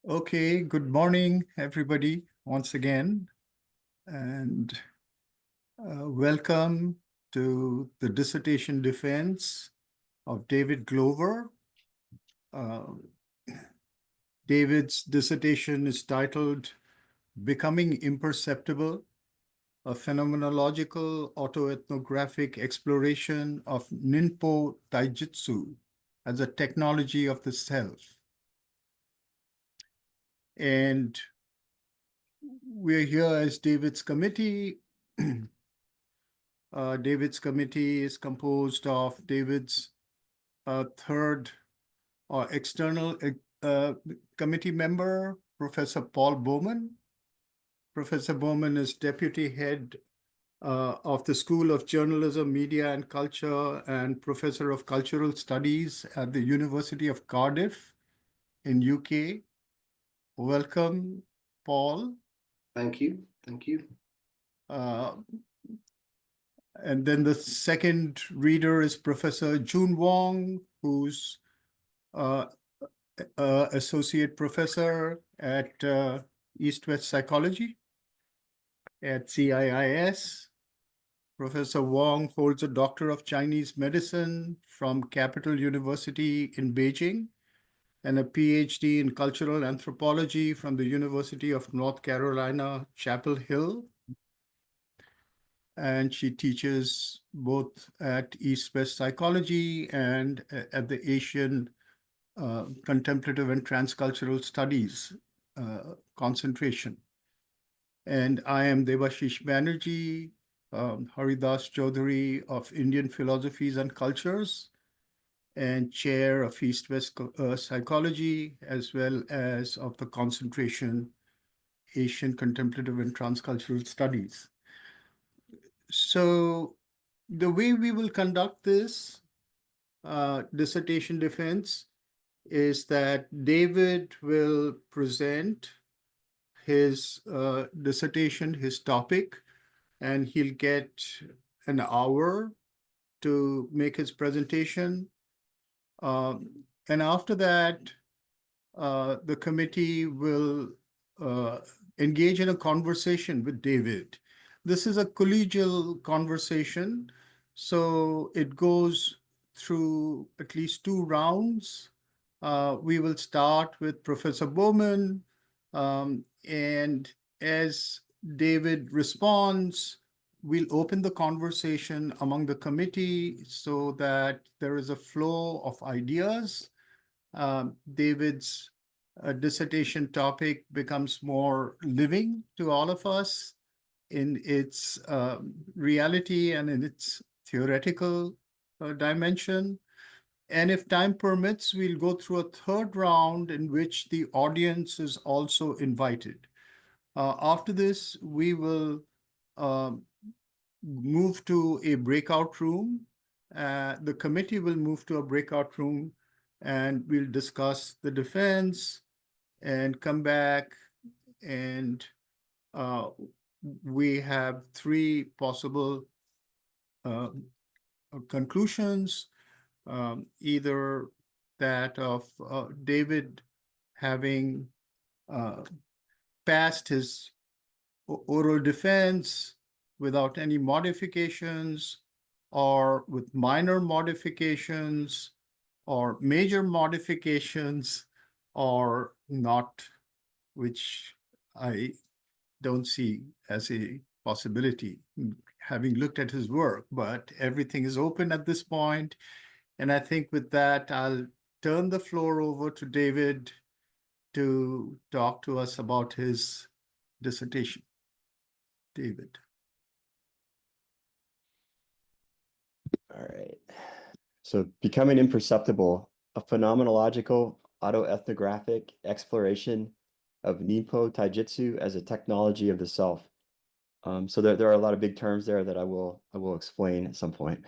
Okay, good morning, everybody, once again, and welcome to the dissertation defense of David Glover. Uh, David's dissertation is titled Becoming Imperceptible, a phenomenological autoethnographic exploration of Ninpo Taijutsu as a technology of the self. And we're here as David's committee. David's committee is composed of David's third external committee member, Professor Paul Bowman. Professor Bowman is deputy head of the School of Journalism, Media and Culture and professor of cultural studies at the University of Cardiff in UK. Welcome, Paul. Thank you. Thank you. And then the second reader is Professor Jun Wong, who's associate professor at East-West Psychology at CIIS. Professor Wong holds a Doctor of Chinese Medicine from Capital University in Beijing and a PhD in Cultural Anthropology from the University of North Carolina, Chapel Hill. And she teaches both at East-West Psychology and at the Asian Contemplative and Transcultural Studies concentration. And I am Devashish Banerjee, Haridas Chaudhary of Indian Philosophies and Cultures, and chair of East-West Psychology, as well as of the concentration Asian Contemplative and Transcultural Studies. So the way we will conduct this dissertation defense is that David will present his dissertation, his topic, and he'll get an hour to make his presentation. And after that, the committee will engage in a conversation with David. This is a collegial conversation, so it goes through at least 2 rounds. We will start with Professor Bowman, and as David responds, we'll open the conversation among the committee so that there is a flow of ideas. David's dissertation topic becomes more living to all of us in its reality and in its theoretical dimension. And if time permits, we'll go through a third round in which the audience is also invited. After this, we will move to a breakout room. The committee will move to a breakout room and we'll discuss the defense and come back, and we have 3 possible conclusions, either that of David having passed his oral defense without any modifications, or with minor modifications, or major modifications, or not, which I don't see as a possibility, having looked at his work, but everything is open at this point. And I think with that, I'll turn the floor over to David to talk to us about his dissertation. David. All right. So becoming imperceptible, a phenomenological autoethnographic exploration of Ninpo Taijutsu as a technology of the self. So there are a lot of big terms there that I will explain at some point.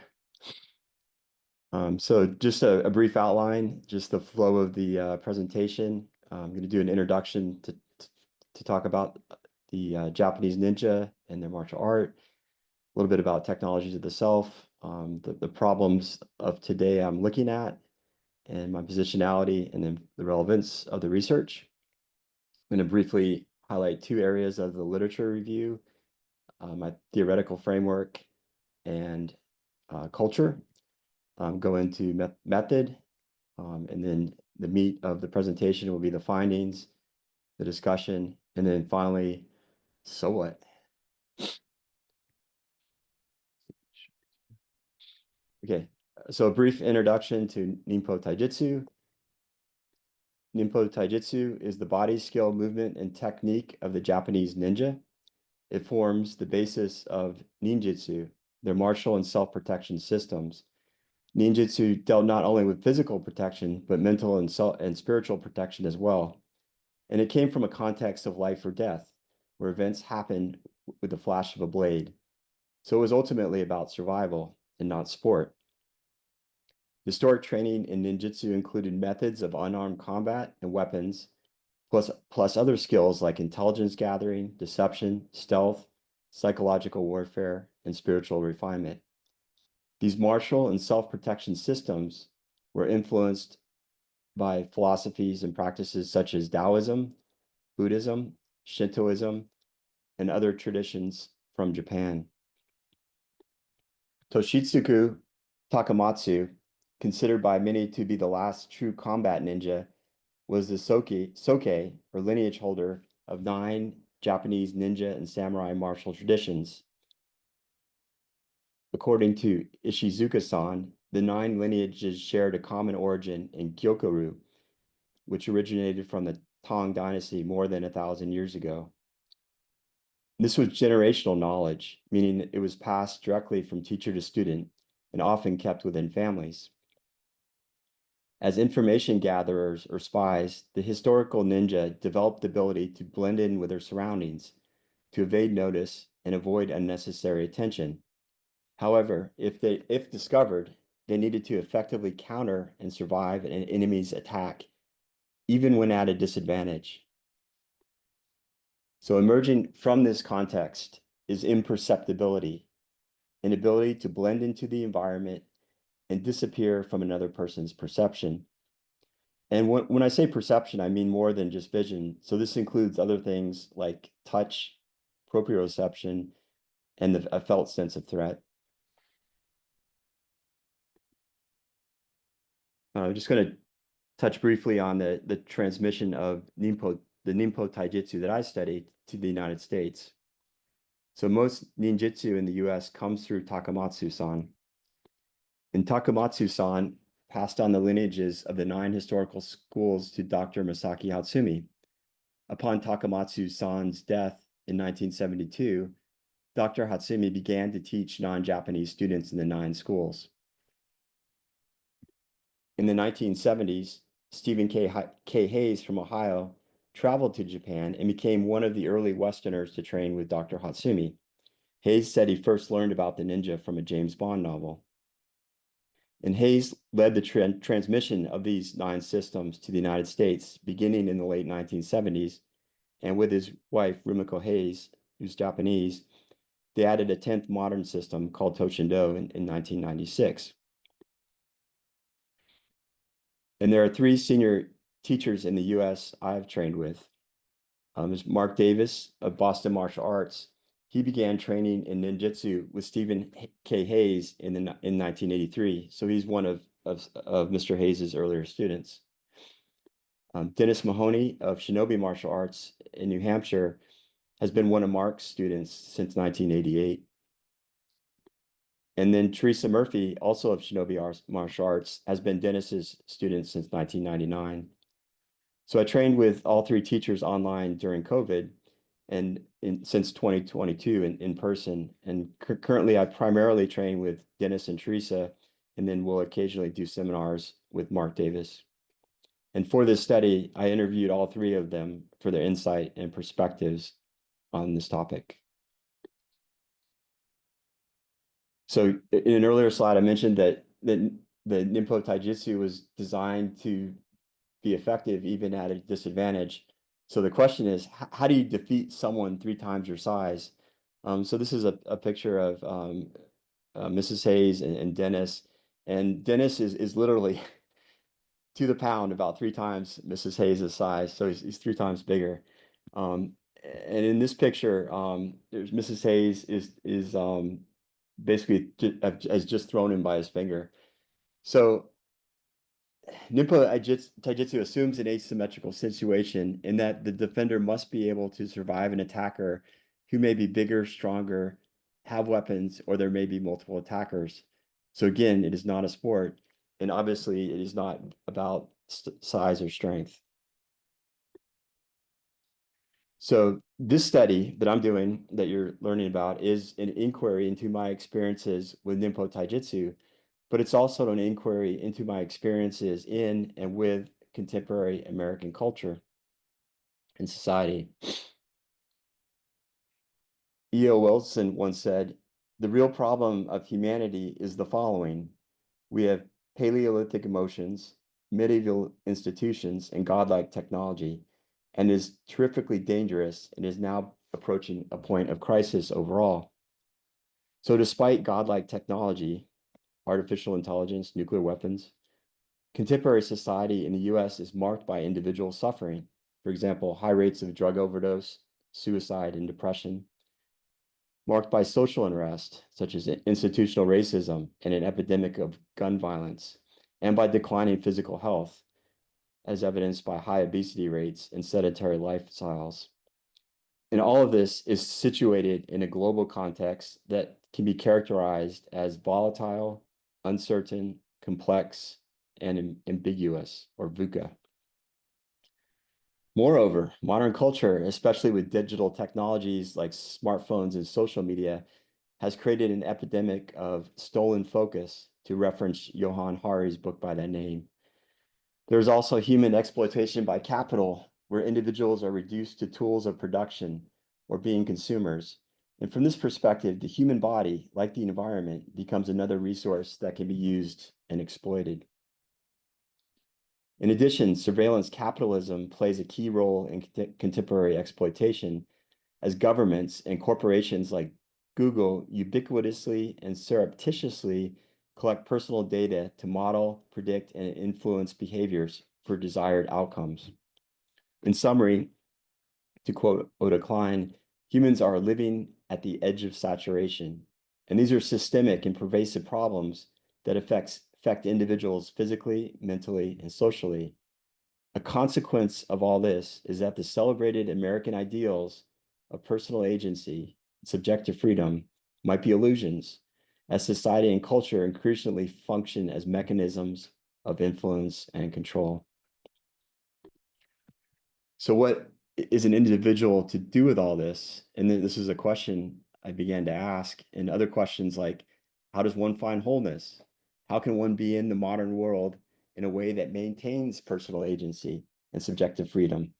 So just a brief outline, just the flow of the presentation. I'm going to do an introduction to talk about the Japanese ninja and their martial art, a little bit about technologies of the self, the problems of today I'm looking at, and my positionality, and then the relevance of the research. I'm going to briefly highlight two areas of the literature review, my theoretical framework and culture. Go into method, and then the meat of the presentation will be the findings, the discussion, and then finally, so what? Okay, so a brief introduction to Ninpo Taijutsu. Ninpo Taijutsu is the body, skill, movement, and technique of the Japanese ninja. It forms the basis of ninjutsu, their martial and self-protection systems. Ninjutsu dealt not only with physical protection, but mental and spiritual protection as well. And it came from a context of life or death, where events happened with the flash of a blade. So it was ultimately about survival and not sport. Historic training in ninjutsu included methods of unarmed combat and weapons, plus other skills like intelligence gathering, deception, stealth, psychological warfare, and spiritual refinement. These martial and self-protection systems were influenced by philosophies and practices such as Taoism, Buddhism, Shintoism, and other traditions from Japan. Toshitsugu Takamatsu, considered by many to be the last true combat ninja, was the Soke, or lineage holder of 9 Japanese ninja and samurai martial traditions. According to Ishizuka-san, the 9 lineages shared a common origin in Gyokuru, which originated from the Tang Dynasty more than 1,000 years ago. This was generational knowledge, meaning it was passed directly from teacher to student and often kept within families. As information gatherers or spies, the historical ninja developed the ability to blend in with their surroundings, to evade notice and avoid unnecessary attention. However, if discovered, they needed to effectively counter and survive an enemy's attack, even when at a disadvantage. So emerging from this context is imperceptibility, an ability to blend into the environment and disappear from another person's perception. And when I say perception, I mean more than just vision. So this includes other things like touch, proprioception, and a felt sense of threat. I'm just going to touch briefly on the transmission of the Ninpo Taijutsu that I studied to the United States. So most ninjutsu in the US comes through Takamatsu-san. And Takamatsu-san passed on the lineages of the 9 historical schools to Dr. Masaki Hatsumi. Upon Takamatsu-san's death in 1972, Dr. Hatsumi began to teach non-Japanese students in the 9 schools. In the 1970s, Stephen K. Hayes from Ohio traveled to Japan and became one of the early Westerners to train with Dr. Hatsumi. Hayes said he first learned about the ninja from a James Bond novel. And Hayes led the transmission of these 9 systems to the United States beginning in the late 1970s. And with his wife, Rumiko Hayes, who's Japanese, they added a 10th modern system called Toshindo in 1996. And there are 3 senior teachers in the US I've trained with. There's Mark Davis of Boston Martial Arts. He began training in ninjutsu with Stephen K. Hayes in 1983. So he's one of Mr. Hayes's earlier students. Dennis Mahoney of Shinobi Martial Arts in New Hampshire has been one of Mark's students since 1988. And then Teresa Murphy, also of Shinobi Martial Arts, has been Dennis's student since 1999. So I trained with all 3 teachers online during COVID and since 2022 in person. And currently I primarily train with Dennis and Teresa, and then we'll occasionally do seminars with Mark Davis. And for this study, I interviewed all 3 of them for their insight and perspectives on this topic. So in an earlier slide, I mentioned that the Ninpo Taijutsu was designed to be effective even at a disadvantage. So the question is, how do you defeat someone 3 times your size? So this is a picture of Mrs. Hayes and Dennis. And Dennis is literally to the pound about 3 times Mrs. Hayes' size. So he's 3 times bigger. And in this picture, there's Mrs. Hayes is basically has just thrown him by his finger. So Ninpo Taijutsu assumes an asymmetrical situation in that the defender must be able to survive an attacker who may be bigger, stronger, have weapons, or there may be multiple attackers. So again, it is not a sport, and obviously it is not about size or strength. So this study that I'm doing, that you're learning about, is an inquiry into my experiences with Ninpo Taijutsu, but it's also an inquiry into my experiences in and with contemporary American culture and society. E.O. Wilson once said, "The real problem of humanity is the following. We have Paleolithic emotions, medieval institutions, and godlike technology, and is terrifically dangerous and is now approaching a point of crisis overall." So despite godlike technology, artificial intelligence, nuclear weapons, contemporary society in the US is marked by individual suffering. For example, high rates of drug overdose, suicide, and depression, marked by social unrest, such as institutional racism and an epidemic of gun violence, and by declining physical health, as evidenced by high obesity rates and sedentary lifestyles. And all of this is situated in a global context that can be characterized as volatile, uncertain, complex, and ambiguous, or VUCA. Moreover, modern culture, especially with digital technologies like smartphones and social media, has created an epidemic of stolen focus, to reference Johann Hari's book by that name. There's also human exploitation by capital, where individuals are reduced to tools of production or being consumers. And from this perspective, the human body, like the environment, becomes another resource that can be used and exploited. In addition, surveillance capitalism plays a key role in contemporary exploitation, as governments and corporations like Google ubiquitously and surreptitiously collect personal data to model, predict, and influence behaviors for desired outcomes. In summary, to quote Oda Klein, humans are living at the edge of saturation, and these are systemic and pervasive problems that affect individuals physically, mentally, and socially. A consequence of all this is that the celebrated American ideals of personal agency and subjective freedom might be illusions, as society and culture increasingly function as mechanisms of influence and control. So what is an individual to do with all this? And then this is a question I began to ask, and other questions like, how does one find wholeness? How can one be in the modern world in a way that maintains personal agency and subjective freedom?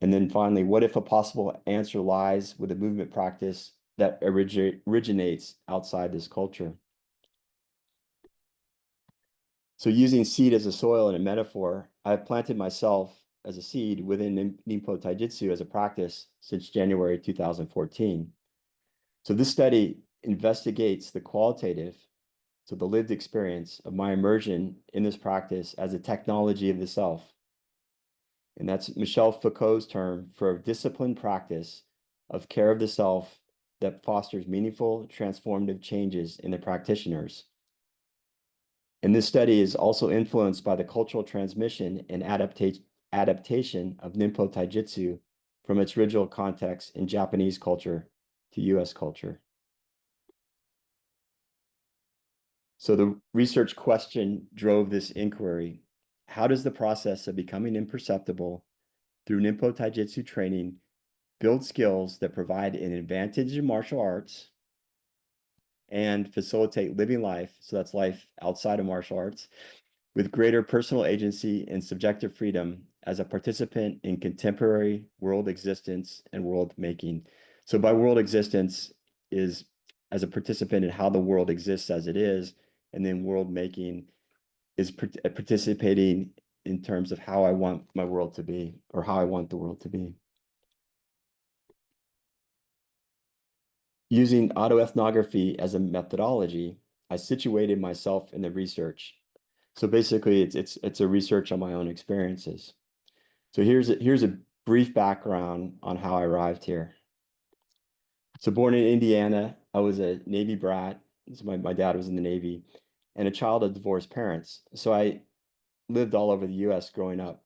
And then finally, what if a possible answer lies with a movement practice that originates outside this culture? So using seed as a soil and a metaphor, I've planted myself as a seed within Ninpo Taijutsu as a practice since January 2014. So this study investigates the qualitative, so the lived experience of my immersion in this practice as a technology of the self. And that's Michel Foucault's term for a disciplined practice of care of the self that fosters meaningful, transformative changes in the practitioners. And this study is also influenced by the cultural transmission and adaptation of Ninpo Taijutsu from its original context in Japanese culture to US culture. So the research question drove this inquiry. How does the process of becoming imperceptible through Ninpo Taijutsu training build skills that provide an advantage in martial arts and facilitate living life, so that's life outside of martial arts, with greater personal agency and subjective freedom as a participant in contemporary world existence and world making? So by world existence is as a participant in how the world exists as it is, and then world making is participating in terms of how I want my world to be, or how I want the world to be. Using autoethnography as a methodology, I situated myself in the research. So basically, it's a research on my own experiences. So here's a brief background on how I arrived here. So born in Indiana, I was a Navy brat. So my dad was in the Navy, and a child of divorced parents. So I lived all over the US growing up.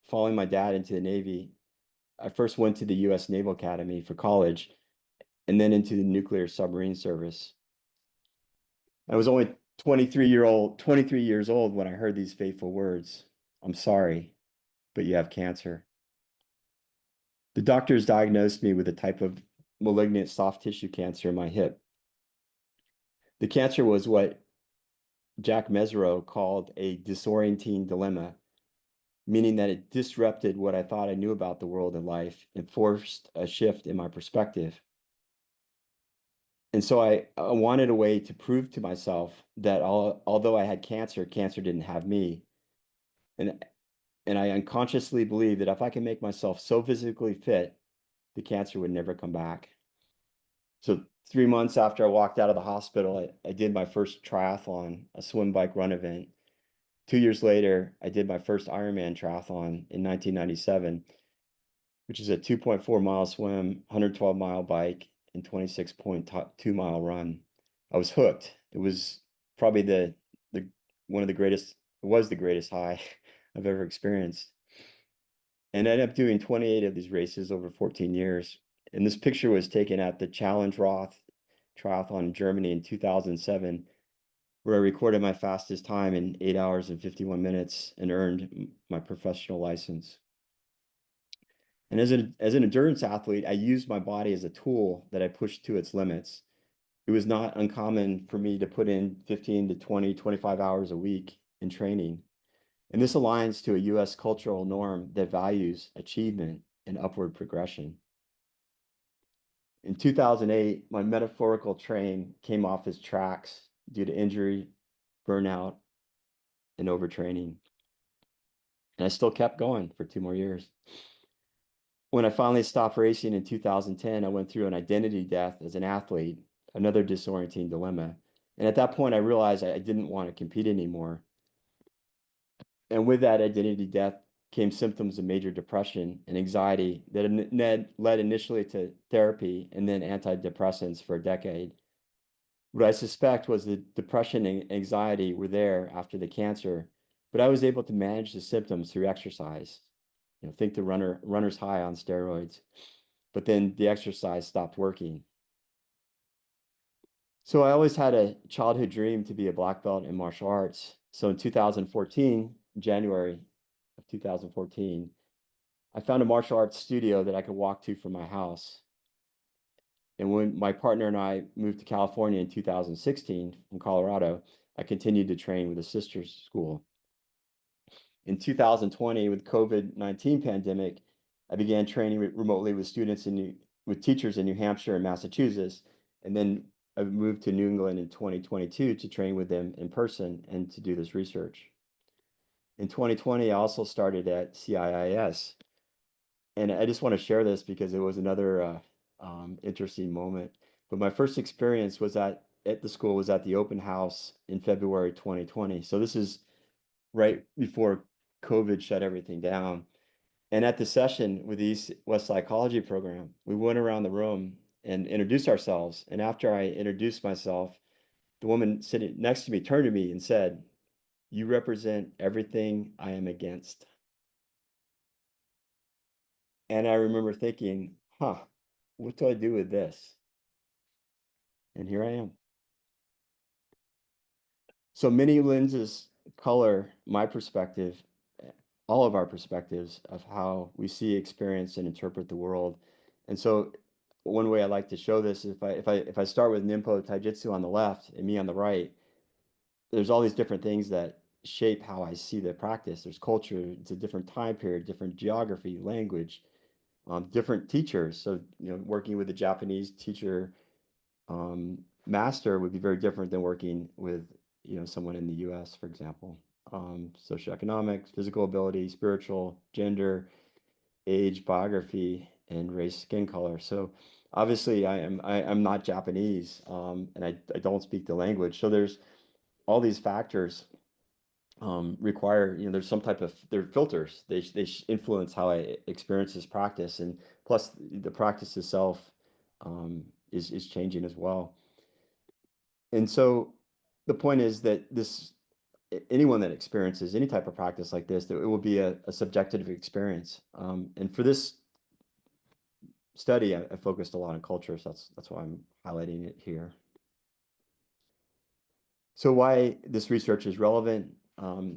Following my dad into the Navy, I first went to the US Naval Academy for college and then into the nuclear submarine service. I was only 23 years old when I heard these fateful words. I'm sorry, but you have cancer. The doctors diagnosed me with a type of malignant soft tissue cancer in my hip. The cancer was what Jack Mezirow called a disorienting dilemma, meaning that it disrupted what I thought I knew about the world and life and forced a shift in my perspective. And so I wanted a way to prove to myself that although I had cancer, cancer didn't have me. And I unconsciously believed that if I can make myself so physically fit, the cancer would never come back. So 3 months after I walked out of the hospital, I did my first triathlon, a swim, bike, run event. 2 years later, I did my first Ironman triathlon in 1997, which is a 2.4-mile swim, 112-mile bike, and 26.2-mile run. I was hooked. It was probably the one of the greatest, it was the greatest high I've ever experienced. And I ended up doing 28 of these races over 14 years. And this picture was taken at the Challenge Roth Triathlon in Germany in 2007, where I recorded my fastest time in 8 hours and 51 minutes and earned my professional license. And as an endurance athlete, I used my body as a tool that I pushed to its limits. It was not uncommon for me to put in 15 to 20, 25 hours a week in training. And this aligns to a US cultural norm that values achievement and upward progression. In 2008, my metaphorical train came off its tracks due to injury, burnout, and overtraining. And I still kept going for 2 more years. When I finally stopped racing in 2010, I went through an identity death as an athlete, another disorienting dilemma. And at that point, I realized I didn't want to compete anymore. And with that identity death came symptoms of major depression and anxiety that led initially to therapy and then antidepressants for a decade. What I suspect was that depression and anxiety were there after the cancer, but I was able to manage the symptoms through exercise. Think the runner's high on steroids, but then the exercise stopped working. So I always had a childhood dream to be a black belt in martial arts. So in 2014, January of 2014, I found a martial arts studio that I could walk to from my house. And when my partner and I moved to California in 2016 from Colorado, I continued to train with a sister's school. In 2020, with COVID-19 pandemic, I began training remotely with students with teachers in New Hampshire and Massachusetts, and then I moved to New England in 2022 to train with them in person and to do this research. In 2020, I also started at CIIS, and I just want to share this because it was another interesting moment. But my first experience was at the school was at the open house in February 2020. So this is right before COVID shut everything down. And at the session with the East West Psychology program, we went around the room and introduced ourselves. And after I introduced myself, the woman sitting next to me turned to me and said, "You represent everything I am against." And I remember thinking, what do I do with this? And here I am. So many lenses color my perspective, all of our perspectives of how we see, experience, and interpret the world. And so one way I like to show this is if I start with Ninpo Taijutsu on the left and me on the right, there's all these different things that shape how I see the practice. There's culture, it's a different time period, different geography, language, different teachers. So, working with a Japanese teacher master would be very different than working with, someone in the US, for example. Socioeconomics, physical ability, spiritual, gender, age, biography, and race, skin color. So obviously I'm not Japanese, and I don't speak the language. So there's all these factors require, there's some type of, they're filters. They influence how I experience this practice, and plus the practice itself is changing as well. And so the point is that anyone that experiences any type of practice like this, that it will be a subjective experience. And for this study, I focused a lot on culture, so that's why I'm highlighting it here. So why this research is relevant?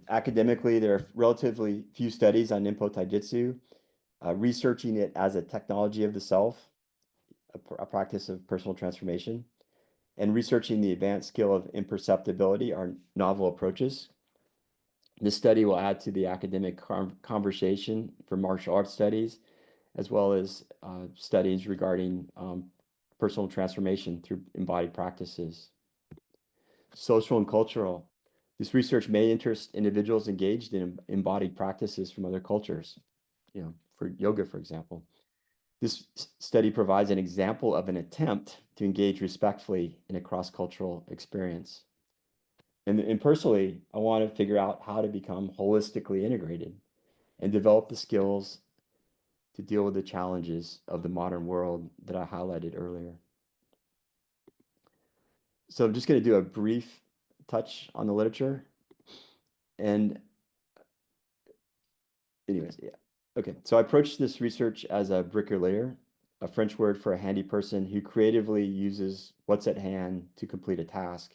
Academically, there are relatively few studies on Ninpo Taijutsu, researching it as a technology of the self, a practice of personal transformation, and researching the advanced skill of imperceptibility are novel approaches. This study will add to the academic conversation for martial arts studies, as well as studies regarding personal transformation through embodied practices. Social and cultural. This research may interest individuals engaged in embodied practices from other cultures, for yoga, for example. This study provides an example of an attempt to engage respectfully in a cross-cultural experience. And personally, I want to figure out how to become holistically integrated and develop the skills to deal with the challenges of the modern world that I highlighted earlier. So I'm just going to do a brief touch on the literature. And anyways, yeah. Okay, so I approached this research as a bricolayer, a French word for a handy person who creatively uses what's at hand to complete a task.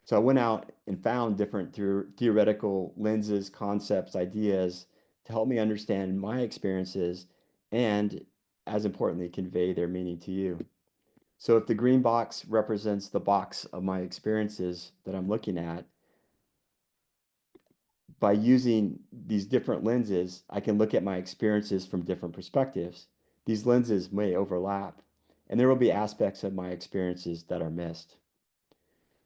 So I went out and found different theoretical lenses, concepts, ideas to help me understand my experiences and, as importantly, convey their meaning to you. So if the green box represents the box of my experiences that I'm looking at, by using these different lenses, I can look at my experiences from different perspectives. These lenses may overlap, and there will be aspects of my experiences that are missed.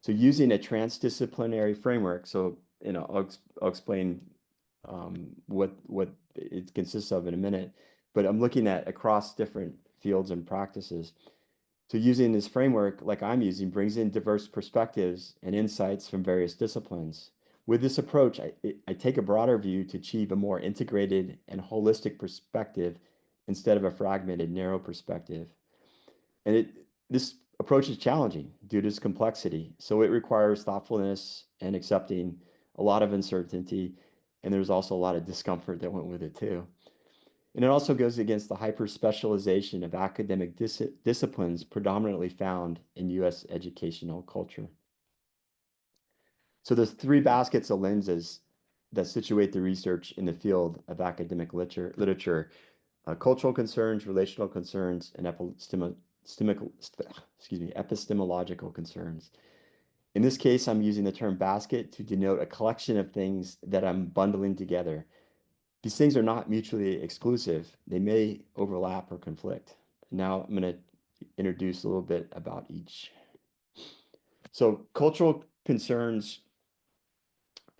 So using a transdisciplinary framework, so I'll explain what it consists of in a minute, but I'm looking at across different fields and practices. So using this framework, like I'm using, brings in diverse perspectives and insights from various disciplines. With this approach, I take a broader view to achieve a more integrated and holistic perspective instead of a fragmented, narrow perspective. And this approach is challenging due to its complexity. So it requires thoughtfulness and accepting a lot of uncertainty. And there's also a lot of discomfort that went with it too. And it also goes against the hyper-specialization of academic disciplines predominantly found in US educational culture. So there's three baskets of lenses that situate the research in the field of academic literature: cultural concerns, relational concerns, and epistemological concerns. In this case, I'm using the term basket to denote a collection of things that I'm bundling together. These things are not mutually exclusive. They may overlap or conflict. Now I'm going to introduce a little bit about each. So cultural concerns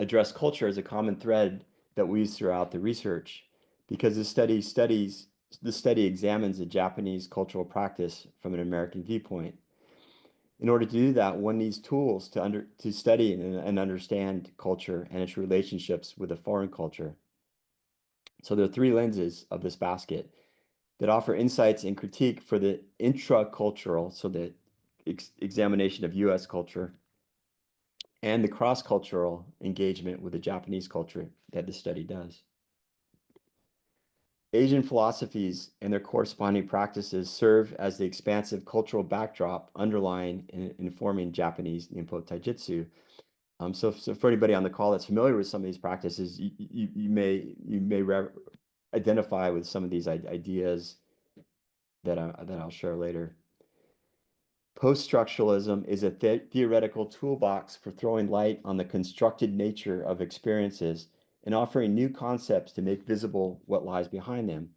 address culture as a common thread that weaves throughout the research, because the study examines the Japanese cultural practice from an American viewpoint. In order to do that, one needs tools to study and understand culture and its relationships with a foreign culture. So there are three lenses of this basket that offer insights and critique for the intracultural, so the examination of US culture, and the cross-cultural engagement with the Japanese culture that the study does. Asian philosophies and their corresponding practices serve as the expansive cultural backdrop underlying and informing Japanese Ninpo Taijutsu. So for anybody on the call that's familiar with some of these practices, you may identify with some of these ideas that I'll share later. Post-structuralism is a theoretical toolbox for throwing light on the constructed nature of experiences and offering new concepts to make visible what lies behind them.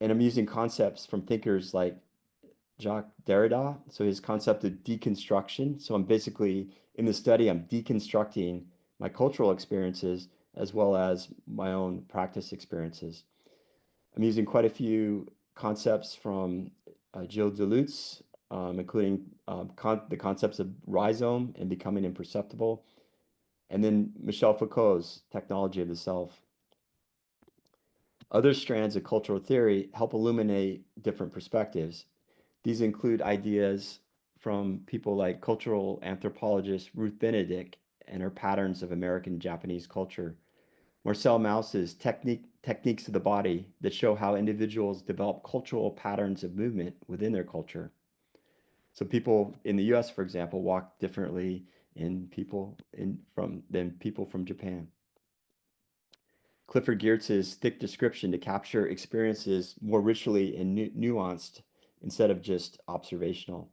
And I'm using concepts from thinkers like Jacques Derrida, so his concept of deconstruction. So I'm basically, in the study, I'm deconstructing my cultural experiences as well as my own practice experiences. I'm using quite a few concepts from Gilles Deleuze, including the concepts of rhizome and becoming imperceptible, and then Michel Foucault's Technology of the Self. Other strands of cultural theory help illuminate different perspectives. These include ideas from people like cultural anthropologist Ruth Benedict and her patterns of American and Japanese culture, Marcel Mauss's techniques of the body that show how individuals develop cultural patterns of movement within their culture. So people in the US, for example, walk differently than people from Japan. Clifford Geertz's thick description to capture experiences more richly and nuanced instead of just observational.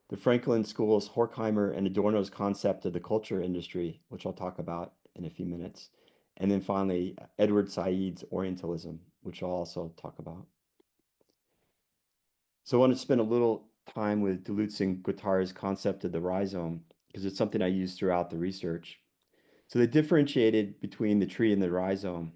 The Franklin School's Horkheimer and Adorno's concept of the culture industry, which I'll talk about in a few minutes. And then finally, Edward Said's Orientalism, which I'll also talk about. So I want to spend a little time with Duluth and Guattari's concept of the rhizome, because it's something I use throughout the research. So they differentiated between the tree and the rhizome.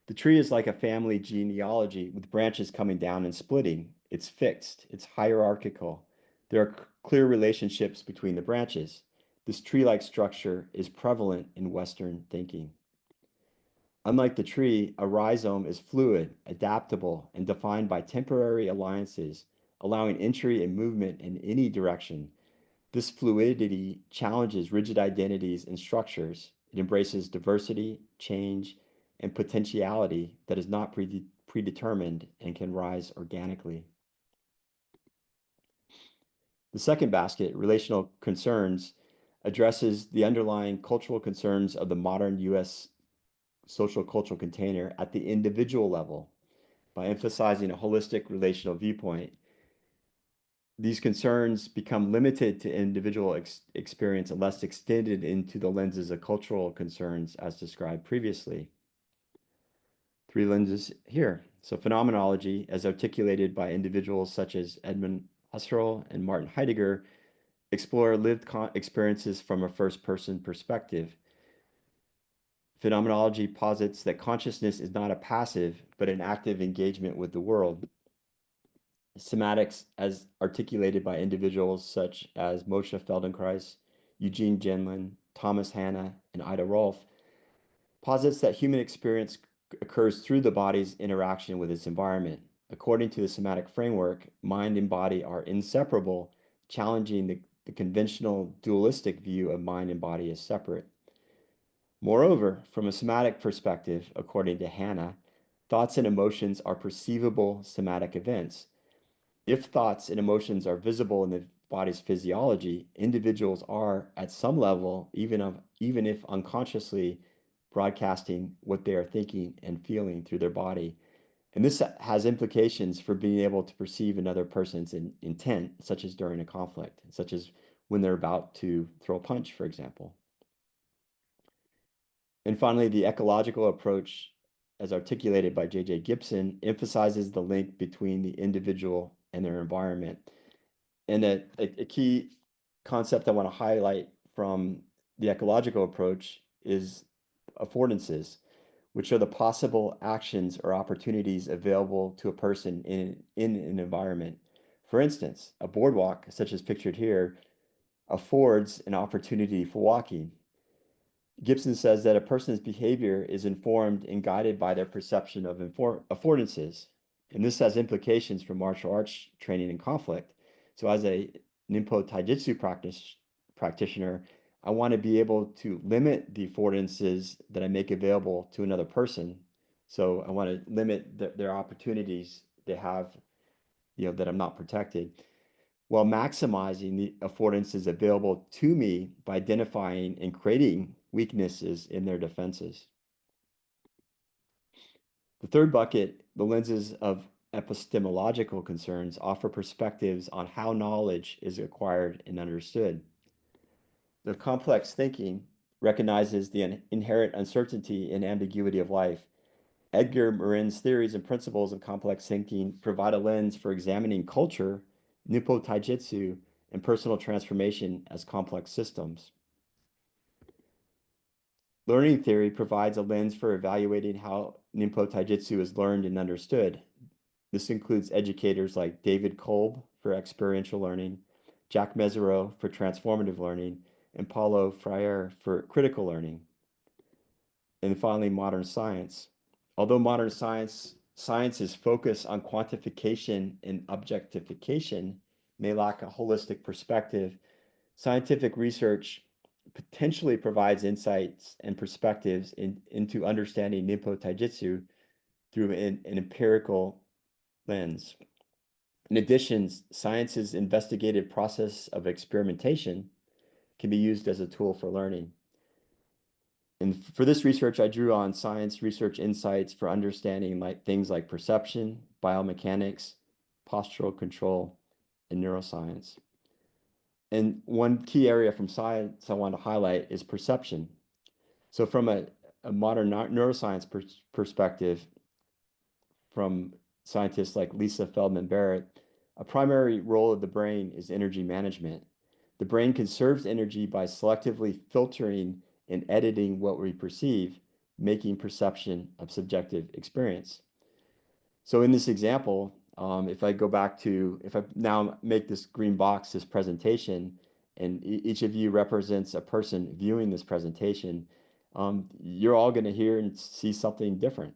The tree is like a family genealogy with branches coming down and splitting. It's fixed, it's hierarchical. There are clear relationships between the branches. This tree-like structure is prevalent in Western thinking. Unlike the tree, a rhizome is fluid, adaptable, and defined by temporary alliances, allowing entry and movement in any direction. This fluidity challenges rigid identities and structures. It embraces diversity, change, and potentiality that is not predetermined and can rise organically. The second basket, relational concerns, addresses the underlying cultural concerns of the modern US social cultural container at the individual level by emphasizing a holistic relational viewpoint. These concerns become limited to individual experience and less extended into the lenses of cultural concerns as described previously. Three lenses here. So phenomenology, as articulated by individuals such as Edmund Husserl and Martin Heidegger, explore lived experiences from a first-person perspective. Phenomenology posits that consciousness is not a passive, but an active engagement with the world. Somatics, as articulated by individuals such as Moshe Feldenkrais, Eugene Gendlin, Thomas Hanna, and Ida Rolf, posits that human experience occurs through the body's interaction with its environment. According to the somatic framework, mind and body are inseparable, challenging the conventional dualistic view of mind and body as separate. Moreover, from a somatic perspective, according to Hanna, thoughts and emotions are perceivable somatic events. If thoughts and emotions are visible in the body's physiology, individuals are, at some level, even if unconsciously, broadcasting what they are thinking and feeling through their body. And this has implications for being able to perceive another person's intent, such as during a conflict, such as when they're about to throw a punch, for example. And finally, the ecological approach, as articulated by J.J. Gibson, emphasizes the link between the individual and their environment. And a key concept I want to highlight from the ecological approach is affordances, which are the possible actions or opportunities available to a person in an environment. For instance, a boardwalk, such as pictured here, affords an opportunity for walking. Gibson says that a person's behavior is informed and guided by their perception of affordances. And this has implications for martial arts training and conflict. So as a Ninpo Taijutsu practitioner, I want to be able to limit the affordances that I make available to another person. So I want to limit their opportunities they have, that I'm not protected, while maximizing the affordances available to me by identifying and creating weaknesses in their defenses. The third bucket, the lenses of epistemological concerns, offer perspectives on how knowledge is acquired and understood. The complex thinking recognizes the inherent uncertainty and ambiguity of life. Edgar Morin's theories and principles of complex thinking provide a lens for examining culture, Ninpo Taijutsu, and personal transformation as complex systems. Learning theory provides a lens for evaluating how Ninpo Taijutsu is learned and understood. This includes educators like David Kolb for experiential learning, Jack Mesereau for transformative learning, and Paulo Freire for critical learning. And finally, modern science. Although modern science's focus on quantification and objectification may lack a holistic perspective, scientific research potentially provides insights and perspectives into understanding Ninpo Taijutsu through an empirical lens. In addition, science's investigative process of experimentation can be used as a tool for learning. And for this research, I drew on science research insights for understanding things like perception, biomechanics, postural control, and neuroscience. And one key area from science I want to highlight is perception. So from a modern neuroscience perspective, from scientists like Lisa Feldman Barrett, a primary role of the brain is energy management. The brain conserves energy by selectively filtering and editing what we perceive, making perception of subjective experience. So in this example, if I now make this green box, this presentation, and each of you represents a person viewing this presentation, you're all going to hear and see something different,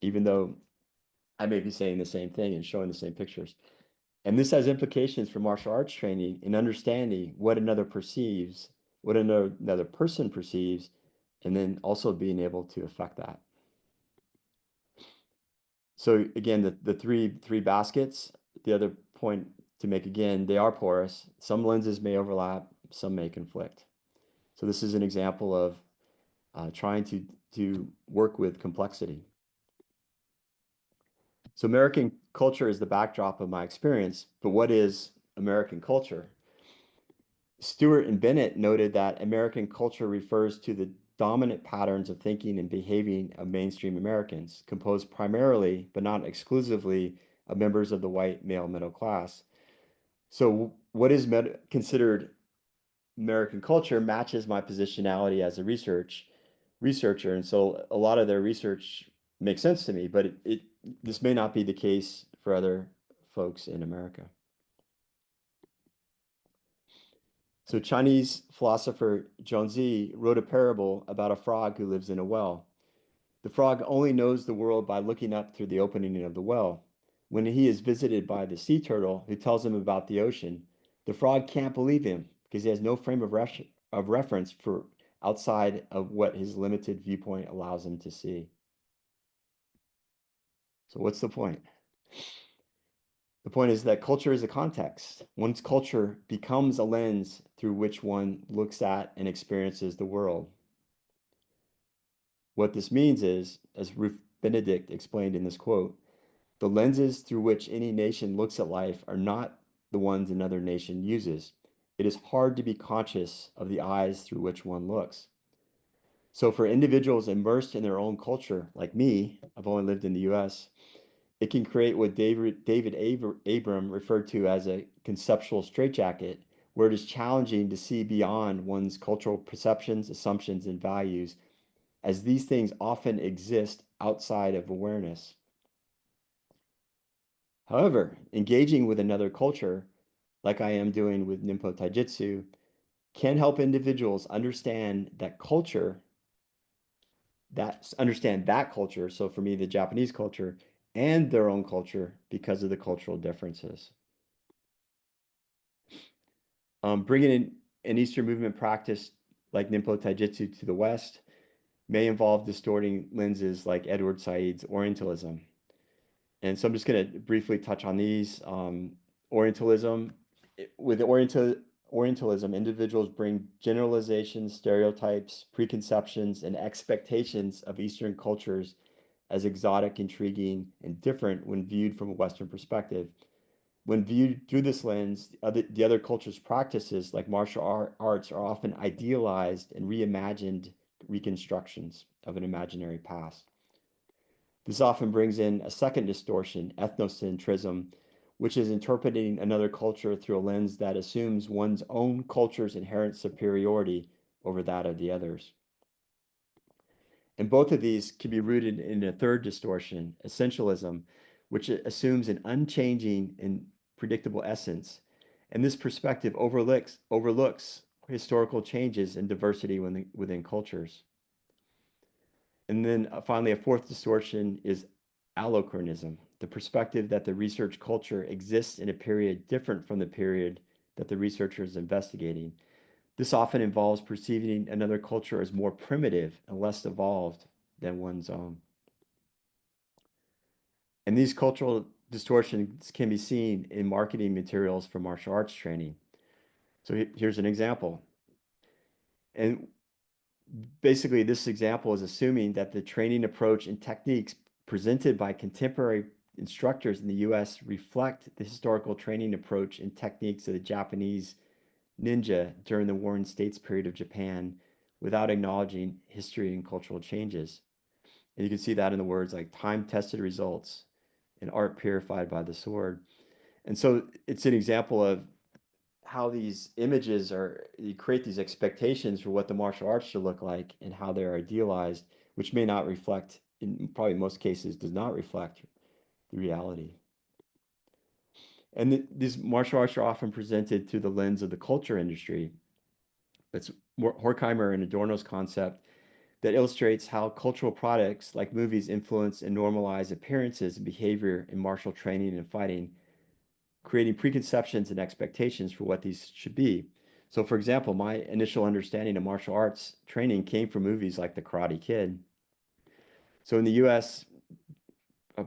even though I may be saying the same thing and showing the same pictures. And this has implications for martial arts training in understanding what another perceives, what another person perceives, and then also being able to affect that. So again, the three baskets, the other point to make again, they are porous. Some lenses may overlap, some may conflict. So this is an example of trying to work with complexity. So American culture is the backdrop of my experience, but what is American culture? Stewart and Bennett noted that American culture refers to the dominant patterns of thinking and behaving of mainstream Americans, composed primarily, but not exclusively, of members of the white male middle class. So what is considered American culture matches my positionality as a researcher, and so a lot of their research makes sense to me, but this may not be the case for other folks in America. So Chinese philosopher Zhuangzi wrote a parable about a frog who lives in a well. The frog only knows the world by looking up through the opening of the well. When he is visited by the sea turtle who tells him about the ocean, the frog can't believe him because he has no frame of reference for outside of what his limited viewpoint allows him to see. So what's the point? The point is that culture is a context. One's culture becomes a lens through which one looks at and experiences the world. What this means is, as Ruth Benedict explained in this quote, the lenses through which any nation looks at life are not the ones another nation uses. It is hard to be conscious of the eyes through which one looks. So for individuals immersed in their own culture, like me, I've only lived in the US, it can create what David Abram referred to as a conceptual straitjacket, where it is challenging to see beyond one's cultural perceptions, assumptions, and values, as these things often exist outside of awareness. However, engaging with another culture, like I am doing with Ninpo Taijutsu, can help individuals understand that culture, so for me, the Japanese culture, and their own culture because of the cultural differences. Bringing in an Eastern movement practice like Ninpo Taijutsu to the West may involve distorting lenses like Edward Said's Orientalism. And so I'm just going to briefly touch on these. Orientalism, with Orientalism, individuals bring generalizations, stereotypes, preconceptions, and expectations of Eastern cultures as exotic, intriguing, and different when viewed from a Western perspective. When viewed through this lens, the other culture's practices, like martial arts, are often idealized and reimagined reconstructions of an imaginary past. This often brings in a second distortion, ethnocentrism, which is interpreting another culture through a lens that assumes one's own culture's inherent superiority over that of the others. And both of these can be rooted in a third distortion, essentialism, which assumes an unchanging and predictable essence. And this perspective overlooks historical changes and diversity within cultures. And then finally, a fourth distortion is allochronism, the perspective that the research culture exists in a period different from the period that the researcher is investigating. This often involves perceiving another culture as more primitive and less evolved than one's own. And these cultural distortions can be seen in marketing materials for martial arts training. So here's an example. And basically, this example is assuming that the training approach and techniques presented by contemporary instructors in the US reflect the historical training approach and techniques of the Japanese ninja during the Warring States period of Japan without acknowledging history and cultural changes. And you can see that in the words like time-tested results and art purified by the sword. And so it's an example of how these images you create these expectations for what the martial arts should look like and how they're idealized, which may not reflect, in probably most cases, does not reflect the reality. And these martial arts are often presented through the lens of the culture industry. It's Horkheimer and Adorno's concept that illustrates how cultural products like movies influence and normalize appearances and behavior in martial training and fighting, creating preconceptions and expectations for what these should be. So, for example, my initial understanding of martial arts training came from movies like The Karate Kid. So in the US,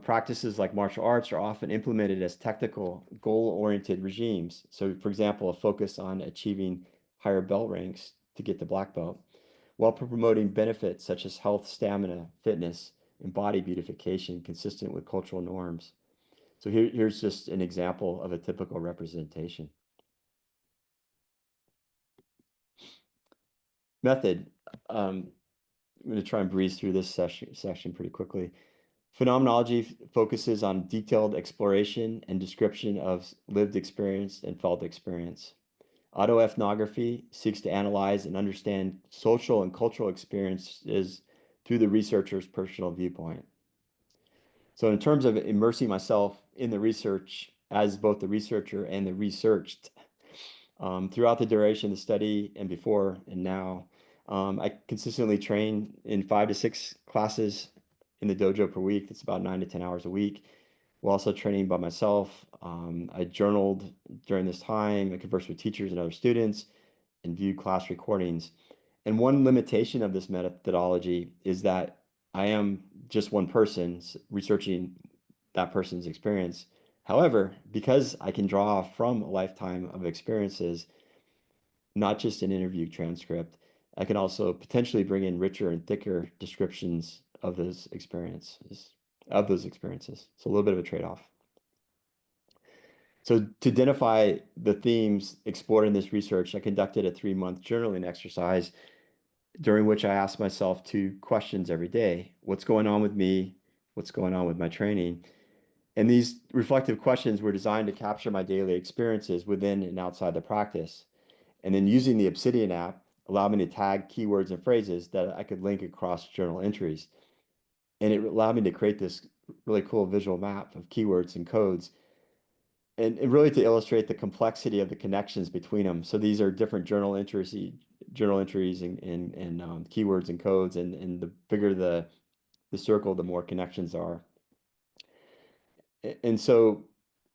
practices like martial arts are often implemented as technical, goal-oriented regimes. So, for example, a focus on achieving higher belt ranks to get the black belt, while promoting benefits such as health, stamina, fitness, and body beautification consistent with cultural norms. So here's just an example of a typical representation. Method. I'm going to try and breeze through this section pretty quickly. Phenomenology focuses on detailed exploration and description of lived experience and felt experience. Autoethnography seeks to analyze and understand social and cultural experiences through the researcher's personal viewpoint. So in terms of immersing myself in the research as both the researcher and the researched, throughout the duration of the study and before and now, I consistently train in 5 to 6 classes in the dojo per week. That's about 9 to 10 hours a week. While also training by myself. I journaled during this time. I conversed with teachers and other students and viewed class recordings. And one limitation of this methodology is that I am just one person researching that person's experience. However, because I can draw from a lifetime of experiences, not just an interview transcript, I can also potentially bring in richer and thicker descriptions of those experiences. So a little bit of a trade-off. So to identify the themes explored in this research, I conducted a 3-month journaling exercise during which I asked myself 2 questions every day. What's going on with me? What's going on with my training? And these reflective questions were designed to capture my daily experiences within and outside the practice. And then using the Obsidian app allowed me to tag keywords and phrases that I could link across journal entries. And it allowed me to create this really cool visual map of keywords and codes and really to illustrate the complexity of the connections between them. So these are different journal entries and keywords and codes, and the bigger the circle, the more connections are. And so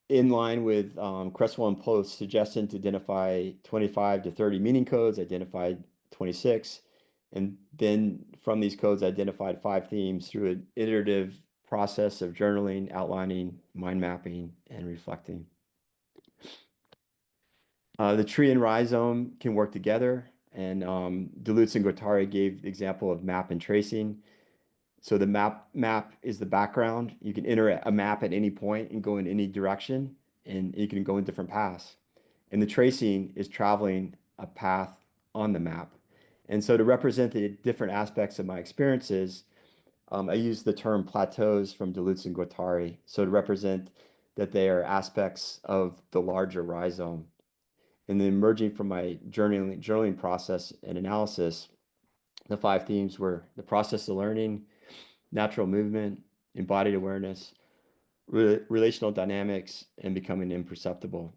in line with Cresswell and Post's suggestion to identify 25 to 30 meaning codes, identified 26, and then from these codes identified 5 themes through an iterative process of journaling, outlining, mind mapping, and reflecting. The tree and rhizome can work together, and Duluth and Guattari gave the example of map and tracing. So the map is the background. You can enter a map at any point and go in any direction, and you can go in different paths. And the tracing is traveling a path on the map. And so to represent the different aspects of my experiences, I use the term plateaus from Duluth and Guattari. So to represent that they are aspects of the larger rhizome. And then emerging from my journaling process and analysis, the 5 themes were the process of learning, natural movement, embodied awareness, relational dynamics, and becoming imperceptible.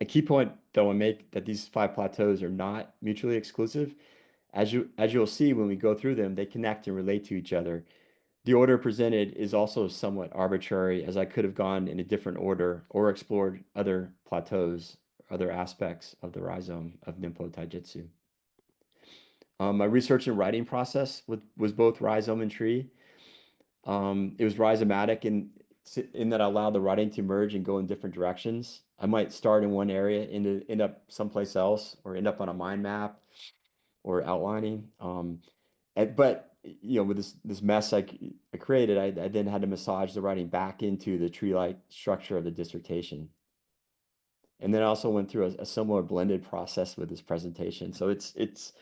A key point, though, I make that these 5 plateaus are not mutually exclusive. As you'll see when we go through them, they connect and relate to each other. The order presented is also somewhat arbitrary, as I could have gone in a different order or explored other plateaus, other aspects of the rhizome of Ninpo Taijutsu. My research and writing process was both rhizome and tree. It was rhizomatic in that I allowed the writing to merge and go in different directions. I might start in one area and end up someplace else, or end up on a mind map or outlining. But with this mess I created, I then had to massage the writing back into the tree-like structure of the dissertation. And then I also went through a similar blended process with this presentation. So it's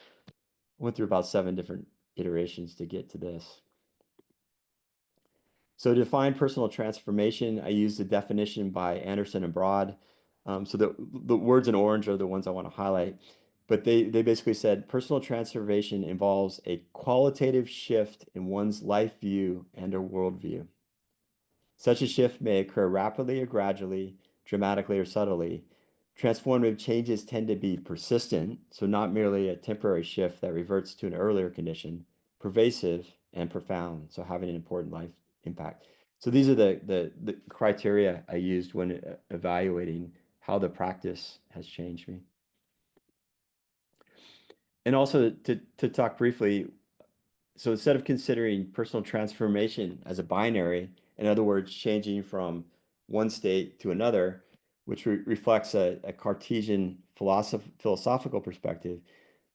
went through about 7 different iterations to get to this. So to define personal transformation, I use the definition by Anderson and Broad. So the words in orange are the ones I want to highlight. But they basically said personal transformation involves a qualitative shift in one's life view and or worldview. Such a shift may occur rapidly or gradually, dramatically or subtly. Transformative changes tend to be persistent, so not merely a temporary shift that reverts to an earlier condition, pervasive and profound, so having an important life impact. So these are the criteria I used when evaluating how the practice has changed me. And also to talk briefly, so instead of considering personal transformation as a binary, in other words, changing from one state to another, which reflects a Cartesian philosophical perspective,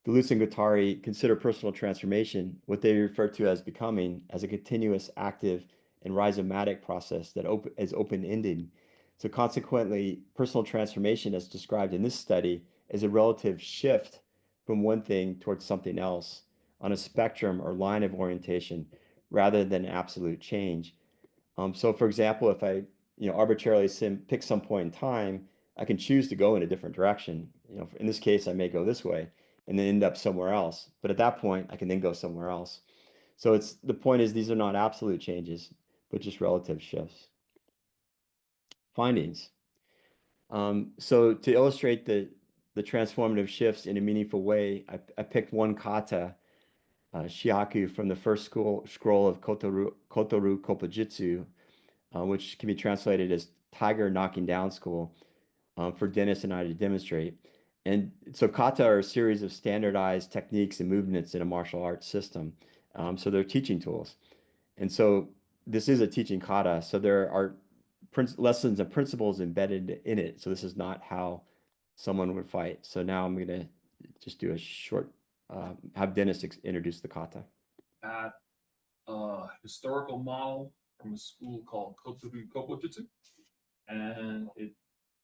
Deleuze and Guattari consider personal transformation, what they refer to as becoming, as a continuous, active, and rhizomatic process that is open-ended. So consequently, personal transformation, as described in this study, is a relative shift from one thing towards something else on a spectrum or line of orientation rather than absolute change. So for example, if I arbitrarily pick some point in time, I can choose to go in a different direction. In this case, I may go this way and then end up somewhere else. But at that point, I can then go somewhere else. So the point is these are not absolute changes, but just relative shifts. Findings. So to illustrate the transformative shifts in a meaningful way, I picked one kata, Shihaku, from the first scroll of Kotoru Koppujitsu, which can be translated as tiger knocking down school, for Dennis and I to demonstrate. And so kata are a series of standardized techniques and movements in a martial arts system. So they're teaching tools. And so this is a teaching kata. So there are lessons and principles embedded in it. So this is not how someone would fight. So now I'm going to just do a short, have Dennis introduce the kata. At a historical model from a school called Kotoru Koppujitsu, and its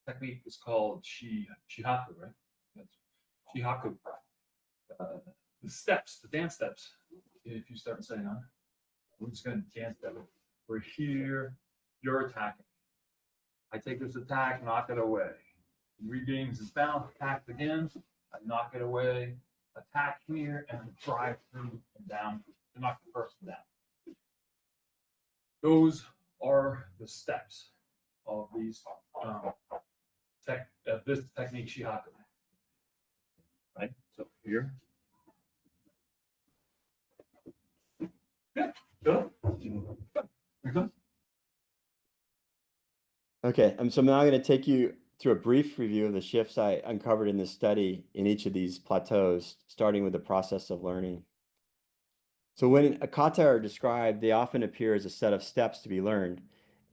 technique is called Shihaku, right? That's Shihaku. The steps, the dance steps, if you start saying, we're just going to dance them. We're here, you're attacking. I take this attack, knock it away. He regains his balance, attack again, I knock it away, attack here, and drive through and down to knock the person down. Those are the steps of these this technique Shihaku. Right? So here. Yeah, good. Okay, so I'm now going to take you through a brief review of the shifts I uncovered in this study in each of these plateaus, starting with the process of learning. So when a kata are described, they often appear as a set of steps to be learned.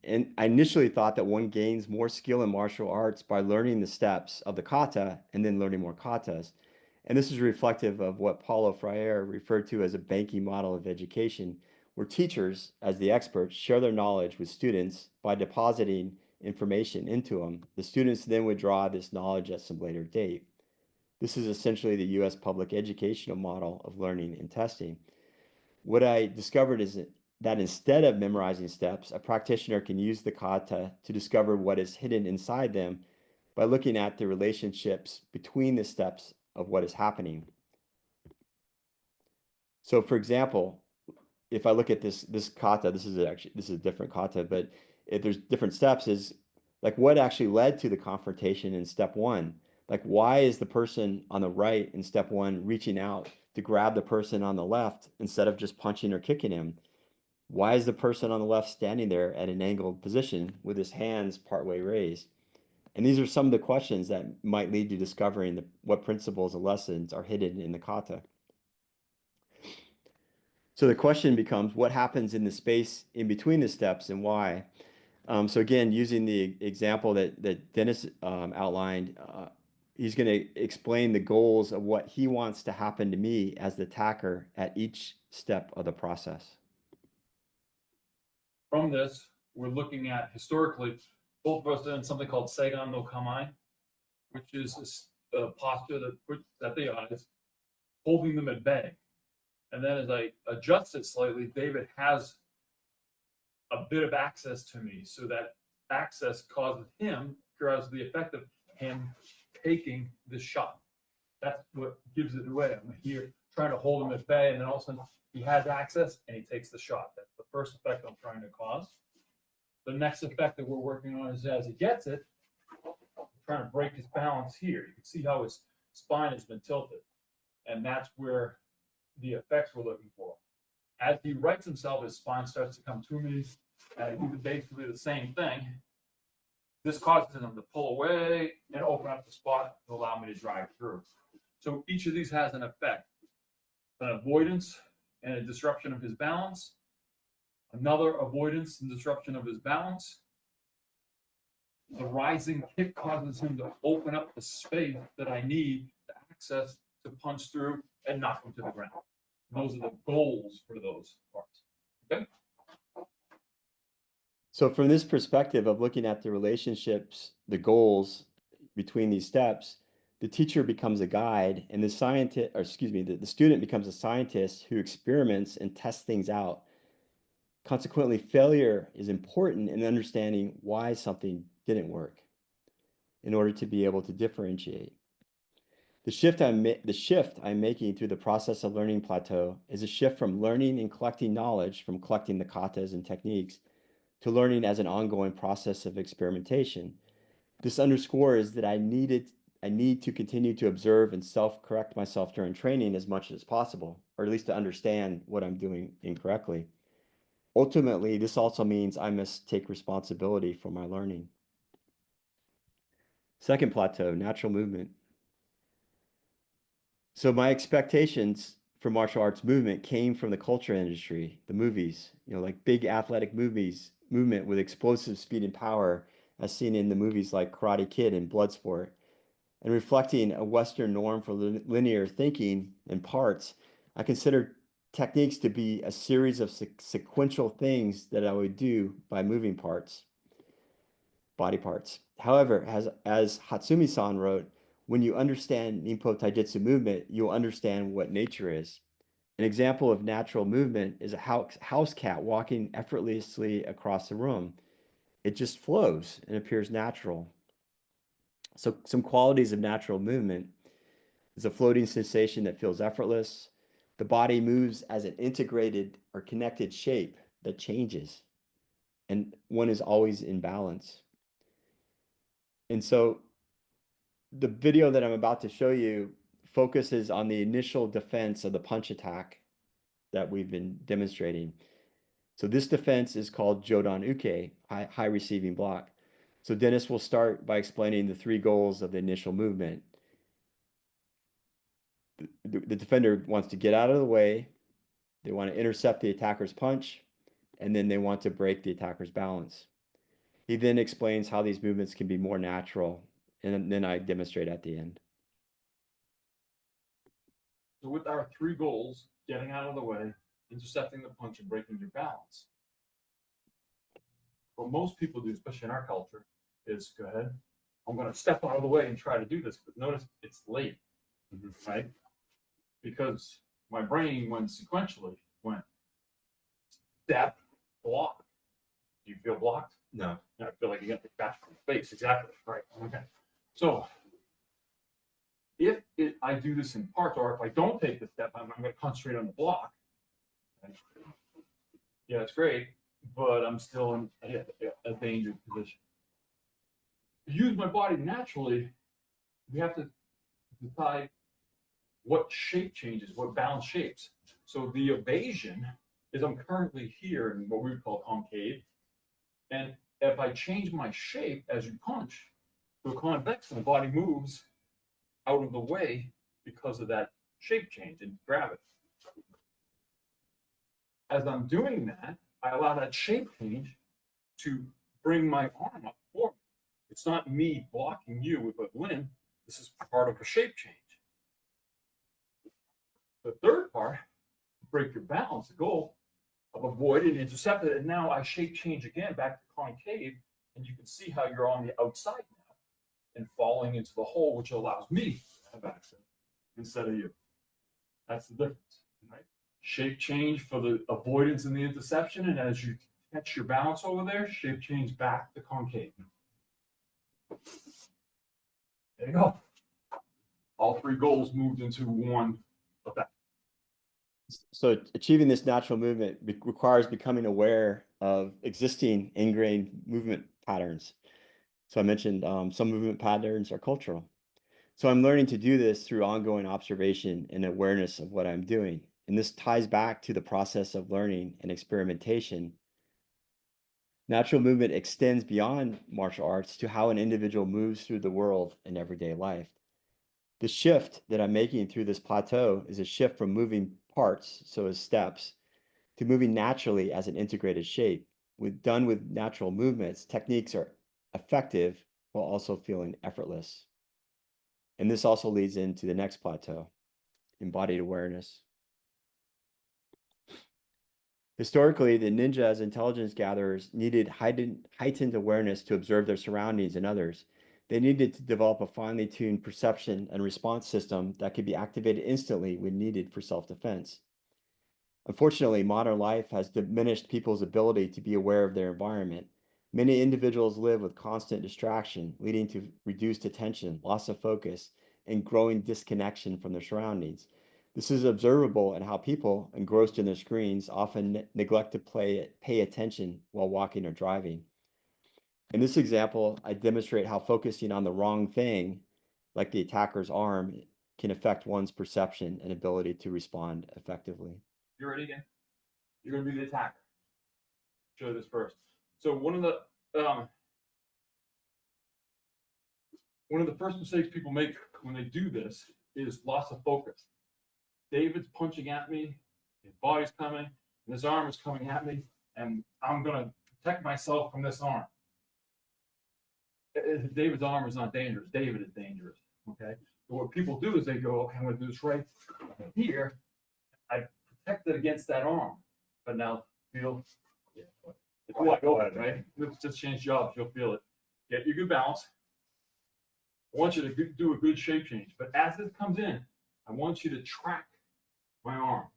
And I initially thought that one gains more skill in martial arts by learning the steps of the kata and then learning more katas. And this is reflective of what Paulo Freire referred to as a banking model of education, where teachers, as the experts, share their knowledge with students by depositing information into them. The students then would draw this knowledge at some later date. This is essentially the US public educational model of learning and testing. What I discovered is that instead of memorizing steps, a practitioner can use the kata to discover what is hidden inside them by looking at the relationships between the steps of what is happening. So for example, if I look at this kata, this is a different kata, but if there's different steps, is Like what actually led to the confrontation in step one? Like why is the person on the right in step one reaching out to grab the person on the left instead of just punching or kicking him? Why is the person on the left standing there at an angled position with his hands partway raised? And these are some of the questions that might lead to discovering what principles and lessons are hidden in the kata. So the question becomes, what happens in the space in between the steps and why? So again, using the example that Dennis outlined, he's going to explain the goals of what he wants to happen to me as the attacker at each step of the process. From this, we're looking at historically, both of us did something called Seigan no Kamae, which is a posture that puts at the eyes, holding them at bay. And then as I adjust it slightly, David has a bit of access to me, so that access causes him, causes the effect of him taking the shot. That's what gives it away. I'm here trying to hold him at bay, and then all of a sudden he has access and he takes the shot. That's the first effect I'm trying to cause. The next effect that we're working on is as he gets it, I'm trying to break his balance here. You can see how his spine has been tilted, and that's where the effects we're looking for. As he rights himself, his spine starts to come to me, and I do basically the same thing. This causes him to pull away and open up the spot to allow me to drive through. So each of these has an effect: an avoidance and a disruption of his balance, another avoidance and disruption of his balance. The rising kick causes him to open up the space that I need to access to punch through and knock him to the ground. Those are the goals for those parts. Okay. So from this perspective of looking at the relationships, the goals between these steps, the teacher becomes a guide, and the scientist, or excuse me, the student becomes a scientist who experiments and tests things out. Consequently, failure is important in understanding why something didn't work in order to be able to differentiate. The shift I'm making through the process of learning plateau is a shift from learning and collecting knowledge, from collecting the katas and techniques, to learning as an ongoing process of experimentation. This underscores that I need to continue to observe and self-correct myself during training as much as possible, or at least to understand what I'm doing incorrectly. Ultimately, this also means I must take responsibility for my learning. Second plateau, natural movement. So my expectations for martial arts movement came from the culture industry, the movies, like big athletic movement with explosive speed and power, as seen in the movies like Karate Kid and Bloodsport. And reflecting a Western norm for linear thinking in parts, I consider techniques to be a series of sequential things that I would do by moving parts, body parts. However, as Hatsumi-san wrote, when you understand Ninpo Taijutsu movement, you'll understand what nature is. An example of natural movement is a house cat walking effortlessly across the room. It just flows and appears natural. So some qualities of natural movement is a floating sensation that feels effortless. The body moves as an integrated or connected shape that changes, and one is always in balance. And so the video that I'm about to show you focuses on the initial defense of the punch attack that we've been demonstrating. So this defense is called Jodan Uke, high receiving block. So Dennis will start by explaining the three goals of the initial movement. The defender wants to get out of the way, they want to intercept the attacker's punch, and then they want to break the attacker's balance. He then explains how these movements can be more natural, and then I demonstrate at the end. So with our three goals, getting out of the way, intercepting the punch, and breaking your balance, what most people do, especially in our culture, is go ahead, I'm going to step out of the way and try to do this. But notice it's late, right? Because my brain went sequentially, went step, block. Do you feel blocked? No. I feel like you got the catch from the face. Exactly. Right. Okay. So if I do this in parts, or if I don't take the step, I'm going to concentrate on the block. Yeah, it's great, but I'm still in a dangerous position. to use my body naturally, we have to decide what shape changes, what balance shapes. So the evasion is I'm currently here in what we would call concave. And if I change my shape as you punch to a convex, my body moves out of the way because of that shape change in gravity. As I'm doing that, I allow that shape change to bring my arm up for me. It's not me blocking you with a limb. This is part of a shape change. The third part, break your balance, the goal of avoiding and intercepted, and now I shape change again back to concave, and you can see how you're on the outside now and falling into the hole, which allows me to have access instead of you. That's the difference, right? Shape change for the avoidance and the interception, and as you catch your balance over there, shape change back to concave. There you go. All three goals moved into one effect. So achieving this natural movement requires becoming aware of existing ingrained movement patterns. So I mentioned some movement patterns are cultural. So I'm learning to do this through ongoing observation and awareness of what I'm doing. And this ties back to the process of learning and experimentation. Natural movement extends beyond martial arts to how an individual moves through the world in everyday life. The shift that I'm making through this plateau is a shift from moving parts, so as steps, to moving naturally as an integrated shape. Done with natural movements, techniques are effective while also feeling effortless. And this also leads into the next plateau, embodied awareness. Historically, the ninja as intelligence gatherers needed heightened awareness to observe their surroundings and others. They needed to develop a finely tuned perception and response system that could be activated instantly when needed for self-defense. Unfortunately, modern life has diminished people's ability to be aware of their environment. Many individuals live with constant distraction, leading to reduced attention, loss of focus, and growing disconnection from their surroundings. This is observable in how people, engrossed in their screens, often neglect to pay attention while walking or driving. In this example, I demonstrate how focusing on the wrong thing, like the attacker's arm, can affect one's perception and ability to respond effectively. You ready again? You're going to be the attacker. Show this first. So one of the first mistakes people make when they do this is loss of focus. David's punching at me, his body's coming, and his arm is coming at me, and I'm going to protect myself from this arm. David's arm is not dangerous. David is dangerous. Okay. So what people do is they go, okay, I'm going to do this right here. I protected against that arm, but now feel. Yeah. It's like over, right? Let's just change jobs. You'll feel it. Get your good balance. I want you to do a good shape change, but as this comes in, I want you to track my arm.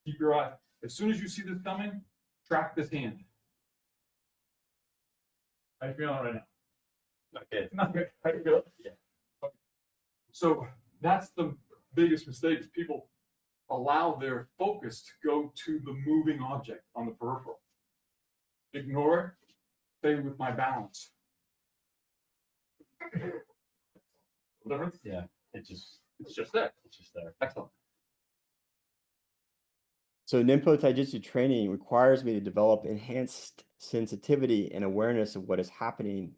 Keep your eye. As soon as you see this coming, track this hand. How you feeling right now? Not good. Not good. How you feeling? Yeah. Okay. So that's the biggest mistake. People allow their focus to go to the moving object on the peripheral. Ignore it. Stay with my balance. Difference? Yeah, it's just there. It's just there. Excellent. So Ninpo Taijutsu training requires me to develop enhanced sensitivity and awareness of what is happening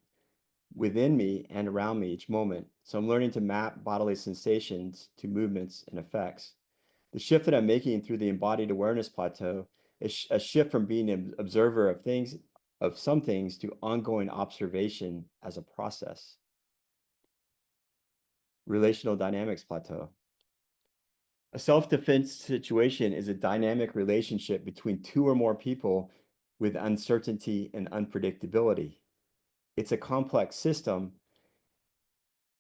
within me and around me each moment. So I'm learning to map bodily sensations to movements and effects. The shift that I'm making through the embodied awareness plateau is a shift from being an observer of some things to ongoing observation as a process. Relational dynamics plateau. A self-defense situation is a dynamic relationship between two or more people with uncertainty and unpredictability. It's a complex system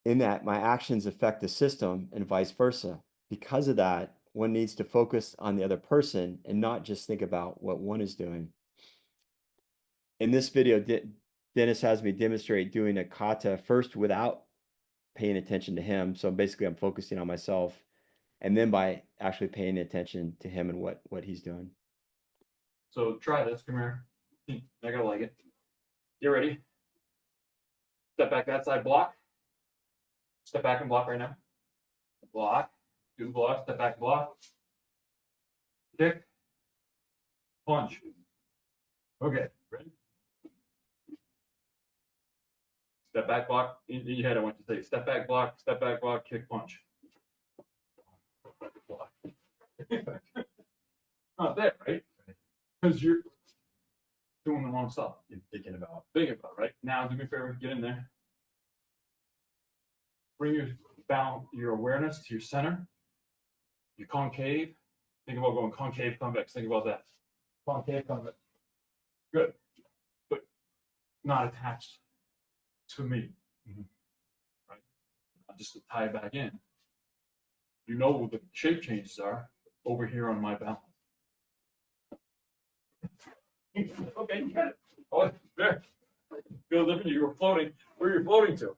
in that my actions affect the system and vice versa. Because of that, one needs to focus on the other person and not just think about what one is doing. In this video, Dennis has me demonstrate doing a kata first without paying attention to him. So basically I'm focusing on myself, and then by actually paying attention to him and what he's doing. So try this. Come here. I gotta like it. You ready? Step back that side, block. Step back and block right now. Block. Do the block. Step back, block. Kick. Punch. Okay. Ready? Step back, block. In your head, I want you to say step back, block, kick, punch. Not there, right? Because you're doing the wrong stuff. You're thinking about. Right? Now, do me a favor, get in there. Bring your awareness to your center, your concave. Think about going concave, convex. Think about that. Concave, convex. Good. But not attached to me. Right? Just to tie it back in. You know what the shape changes are over here on my balance. Okay, you get it. Oh, there. Feel different. You were floating. Where you're floating to?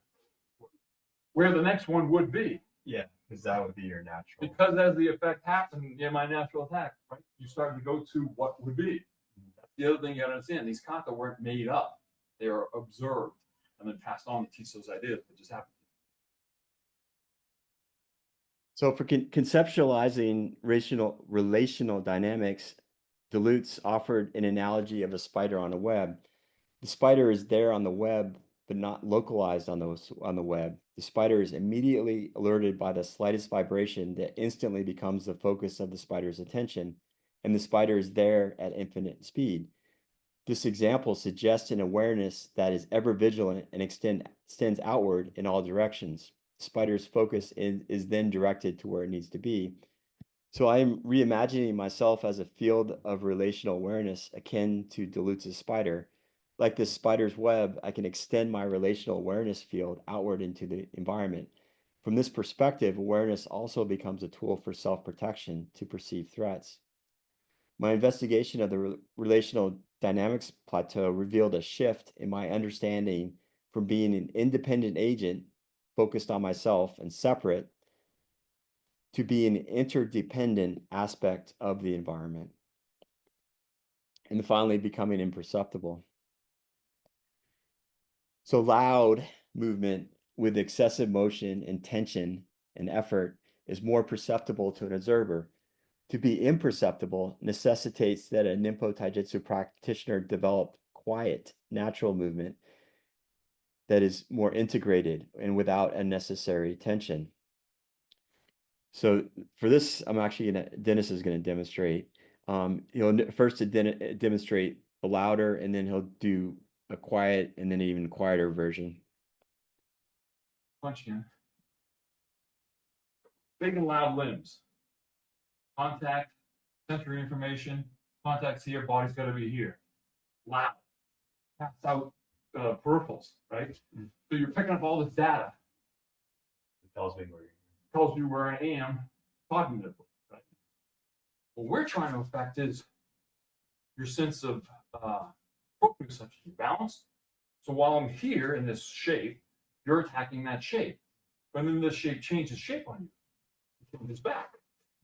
Where the next one would be. Yeah, because that would be your natural. Because as the effect happens in my natural attack, right? You start to go to what would be. That's the other thing you gotta understand. These kata weren't made up. They are observed and then passed on to teach those ideas that just happen. So for conceptualizing relational dynamics, Duluth offered an analogy of a spider on a web. The spider is there on the web, but not localized on the web. The spider is immediately alerted by the slightest vibration that instantly becomes the focus of the spider's attention, and the spider is there at infinite speed. This example suggests an awareness that is ever vigilant and extends outward in all directions. The spider's focus is then directed to where it needs to be. So I am reimagining myself as a field of relational awareness akin to Duluth's spider. Like this spider's web, I can extend my relational awareness field outward into the environment. From this perspective, awareness also becomes a tool for self-protection to perceive threats. My investigation of the relational dynamics plateau revealed a shift in my understanding from being an independent agent focused on myself and separate to be an interdependent aspect of the environment. And finally, becoming imperceptible. So loud movement with excessive motion and tension and effort is more perceptible to an observer. To be imperceptible necessitates that a Ninpo Taijutsu practitioner develop quiet, natural movement that is more integrated and without unnecessary tension. So for this, Dennis is gonna demonstrate. He'll first demonstrate a louder, and then he'll do a quiet, and then an even quieter version. Punch again. Big and loud limbs. Contact, sensory information. Contact's here, body's got to be here. Loud. Pass out peripherals, right? So you're picking up all this data. It tells me where you're. Tells you where I am cognitively, right? What we're trying to affect is your sense of focus, such as your balance. So while I'm here in this shape, you're attacking that shape. But then this shape changes shape on you. It changes back.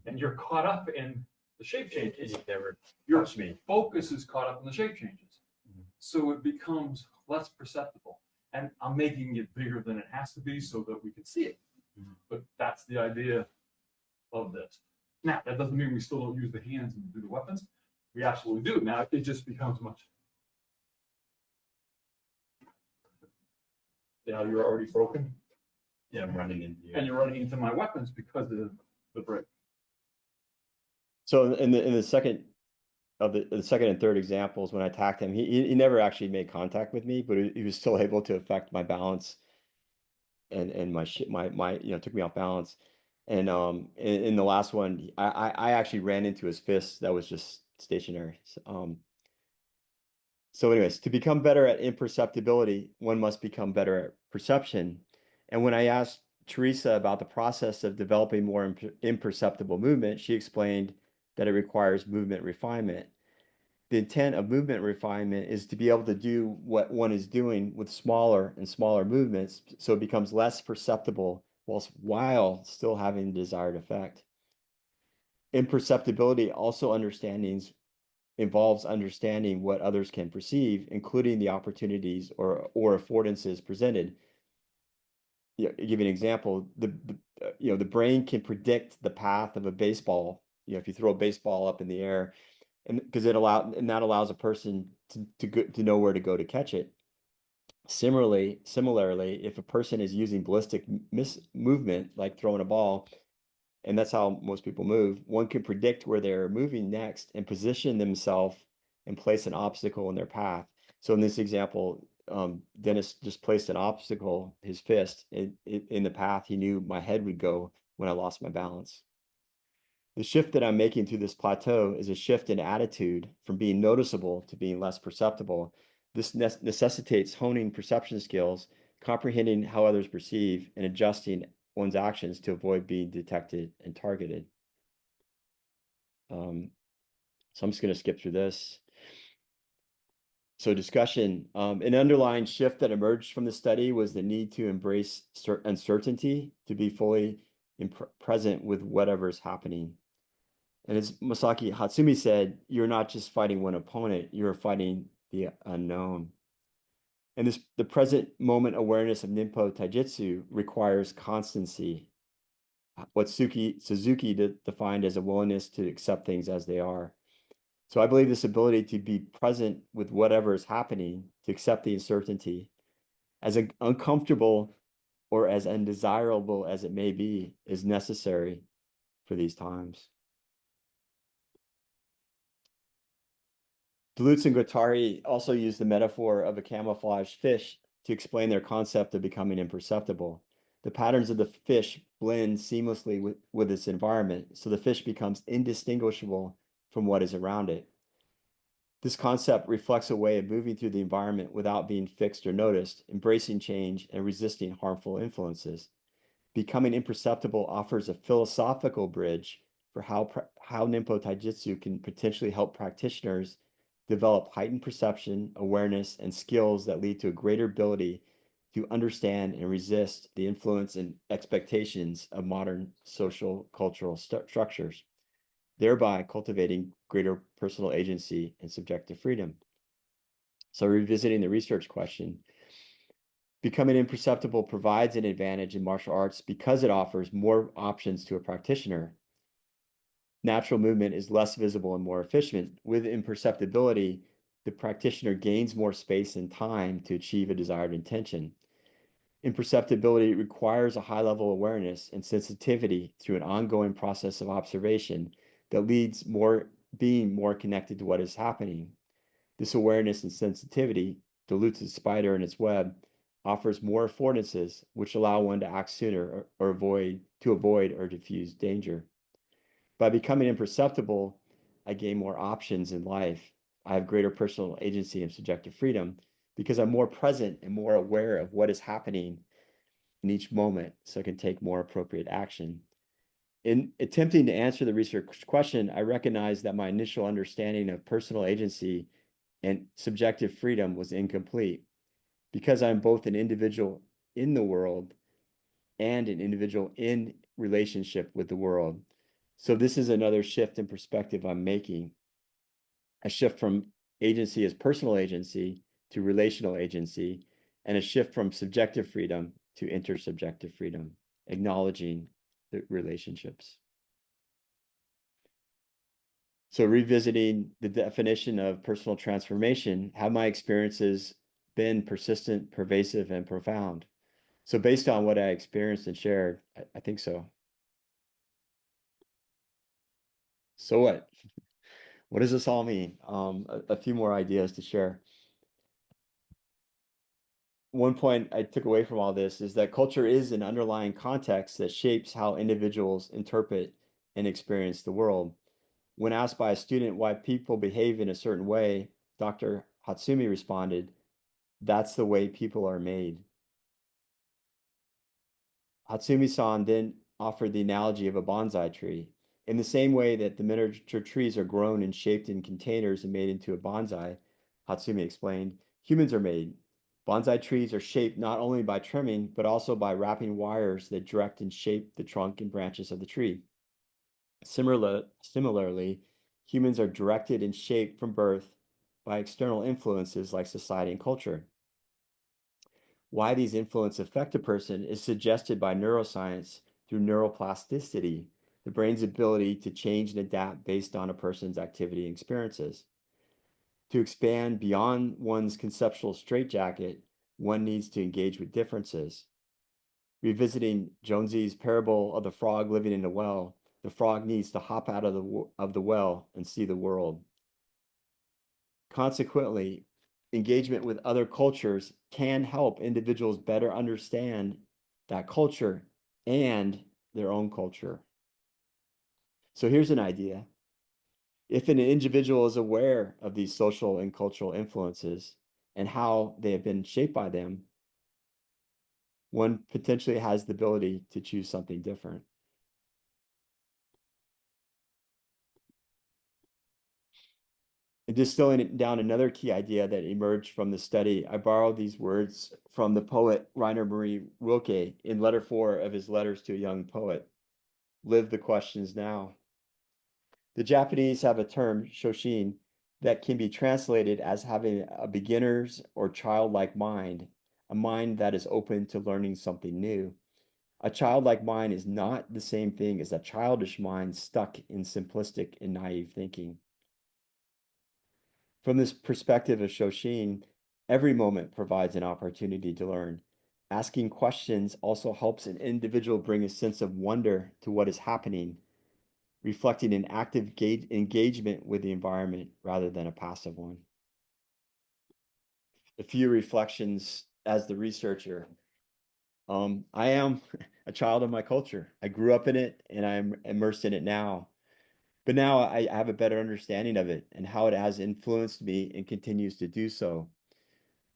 And you're caught up in the shape changes. You never Your touch me. focus is caught up in the shape changes. So it becomes less perceptible. And I'm making it bigger than it has to be so that we can see it. But that's the idea of this. Now, that doesn't mean we still don't use the hands and do the weapons. We absolutely do. Now, it just becomes much. Now you're already broken. Yeah, I'm running into you. And you're running into my weapons because of the break. So in the second of the second and third examples, when I attacked him, he never actually made contact with me, but he was still able to affect my balance and my took me off balance. And in the last one, I actually ran into his fist that was just stationary. So anyways, to become better at imperceptibility, one must become better at perception. And when I asked Teresa about the process of developing more imperceptible movement, she explained that it requires movement refinement. The intent of movement refinement is to be able to do what one is doing with smaller and smaller movements, so it becomes less perceptible while still having the desired effect. Imperceptibility also understands involves understanding what others can perceive, including the opportunities or affordances presented. Give you an example. The brain can predict the path of a baseball. If you throw a baseball up in the air, and because that allows a person to know where to go to catch it. Similarly, if a person is using ballistic movement, like throwing a ball, and that's how most people move, one can predict where they're moving next and position themselves and place an obstacle in their path. So in this example, Dennis just placed an obstacle, his fist, in the path he knew my head would go when I lost my balance. The shift that I'm making through this plateau is a shift in attitude from being noticeable to being less perceptible. This necessitates honing perception skills, comprehending how others perceive, and adjusting one's actions to avoid being detected and targeted. So I'm just going to skip through this. So discussion, an underlying shift that emerged from the study was the need to embrace uncertainty, to be fully present with whatever's happening. And as Masaki Hatsumi said, you're not just fighting one opponent, you're fighting the unknown. And the present moment awareness of Ninpo Taijutsu requires constancy, what Suzuki defined as a willingness to accept things as they are. So I believe this ability to be present with whatever is happening, to accept the uncertainty, as uncomfortable or as undesirable as it may be, is necessary for these times. Duluth and Guattari also use the metaphor of a camouflaged fish to explain their concept of becoming imperceptible. The patterns of the fish blend seamlessly with its environment, so the fish becomes indistinguishable from what is around it. This concept reflects a way of moving through the environment without being fixed or noticed, embracing change and resisting harmful influences. Becoming imperceptible offers a philosophical bridge for how Ninpo Taijutsu can potentially help practitioners develop heightened perception, awareness, and skills that lead to a greater ability to understand and resist the influence and expectations of modern social cultural structures, thereby cultivating greater personal agency and subjective freedom. So revisiting the research question, becoming imperceptible provides an advantage in martial arts because it offers more options to a practitioner. Natural movement is less visible and more efficient. With imperceptibility, the practitioner gains more space and time to achieve a desired intention. Imperceptibility requires a high level awareness and sensitivity through an ongoing process of observation that leads being more connected to what is happening. This awareness and sensitivity dilutes the spider in its web, offers more affordances, which allow one to act sooner or avoid or diffuse danger. By becoming imperceptible, I gain more options in life. I have greater personal agency and subjective freedom because I'm more present and more aware of what is happening in each moment, so I can take more appropriate action. In attempting to answer the research question, I recognize that my initial understanding of personal agency and subjective freedom was incomplete. Because I'm both an individual in the world and an individual in relationship with the world. So this is another shift in perspective I'm making. A shift from agency as personal agency to relational agency, and a shift from subjective freedom to intersubjective freedom, acknowledging the relationships. So revisiting the definition of personal transformation, have my experiences been persistent, pervasive, and profound? So based on what I experienced and shared, I think so. So what? What does this all mean? A few more ideas to share. One point I took away from all this is that culture is an underlying context that shapes how individuals interpret and experience the world. When asked by a student why people behave in a certain way, Dr. Hatsumi responded, "That's the way people are made." Hatsumi-san then offered the analogy of a bonsai tree. In the same way that the miniature trees are grown and shaped in containers and made into a bonsai, Hatsumi explained, humans are made. Bonsai trees are shaped not only by trimming, but also by wrapping wires that direct and shape the trunk and branches of the tree. Similarly, humans are directed and shaped from birth by external influences like society and culture. Why these influences affect a person is suggested by neuroscience through neuroplasticity, the brain's ability to change and adapt based on a person's activity and experiences. To expand beyond one's conceptual straitjacket, one needs to engage with differences. Revisiting Jonesy's parable of the frog living in a well, the frog needs to hop out of the well and see the world. Consequently, engagement with other cultures can help individuals better understand that culture and their own culture. So here's an idea. If an individual is aware of these social and cultural influences and how they have been shaped by them, one potentially has the ability to choose something different. And distilling it down, another key idea that emerged from the study, I borrowed these words from the poet Rainer Maria Rilke in letter 4 of his Letters to a Young Poet. Live the questions now. The Japanese have a term, shoshin, that can be translated as having a beginner's or childlike mind, a mind that is open to learning something new. A childlike mind is not the same thing as a childish mind stuck in simplistic and naive thinking. From this perspective of Shoshin, every moment provides an opportunity to learn. Asking questions also helps an individual bring a sense of wonder to what is happening, reflecting an active engagement with the environment rather than a passive one. A few reflections as the researcher. I am a child of my culture. I grew up in it and I'm immersed in it now. But now I have a better understanding of it and how it has influenced me and continues to do so.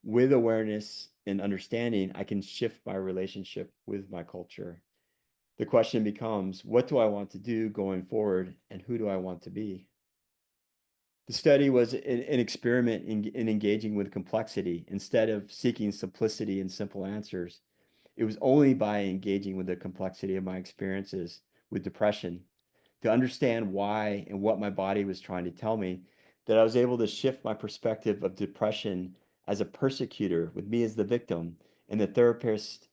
With awareness and understanding, I can shift my relationship with my culture. The question becomes, what do I want to do going forward and who do I want to be? The study was an experiment in engaging with complexity instead of seeking simplicity and simple answers. It was only by engaging with the complexity of my experiences with depression, to understand why and what my body was trying to tell me, that I was able to shift my perspective of depression as a persecutor, with me as the victim, and the therapist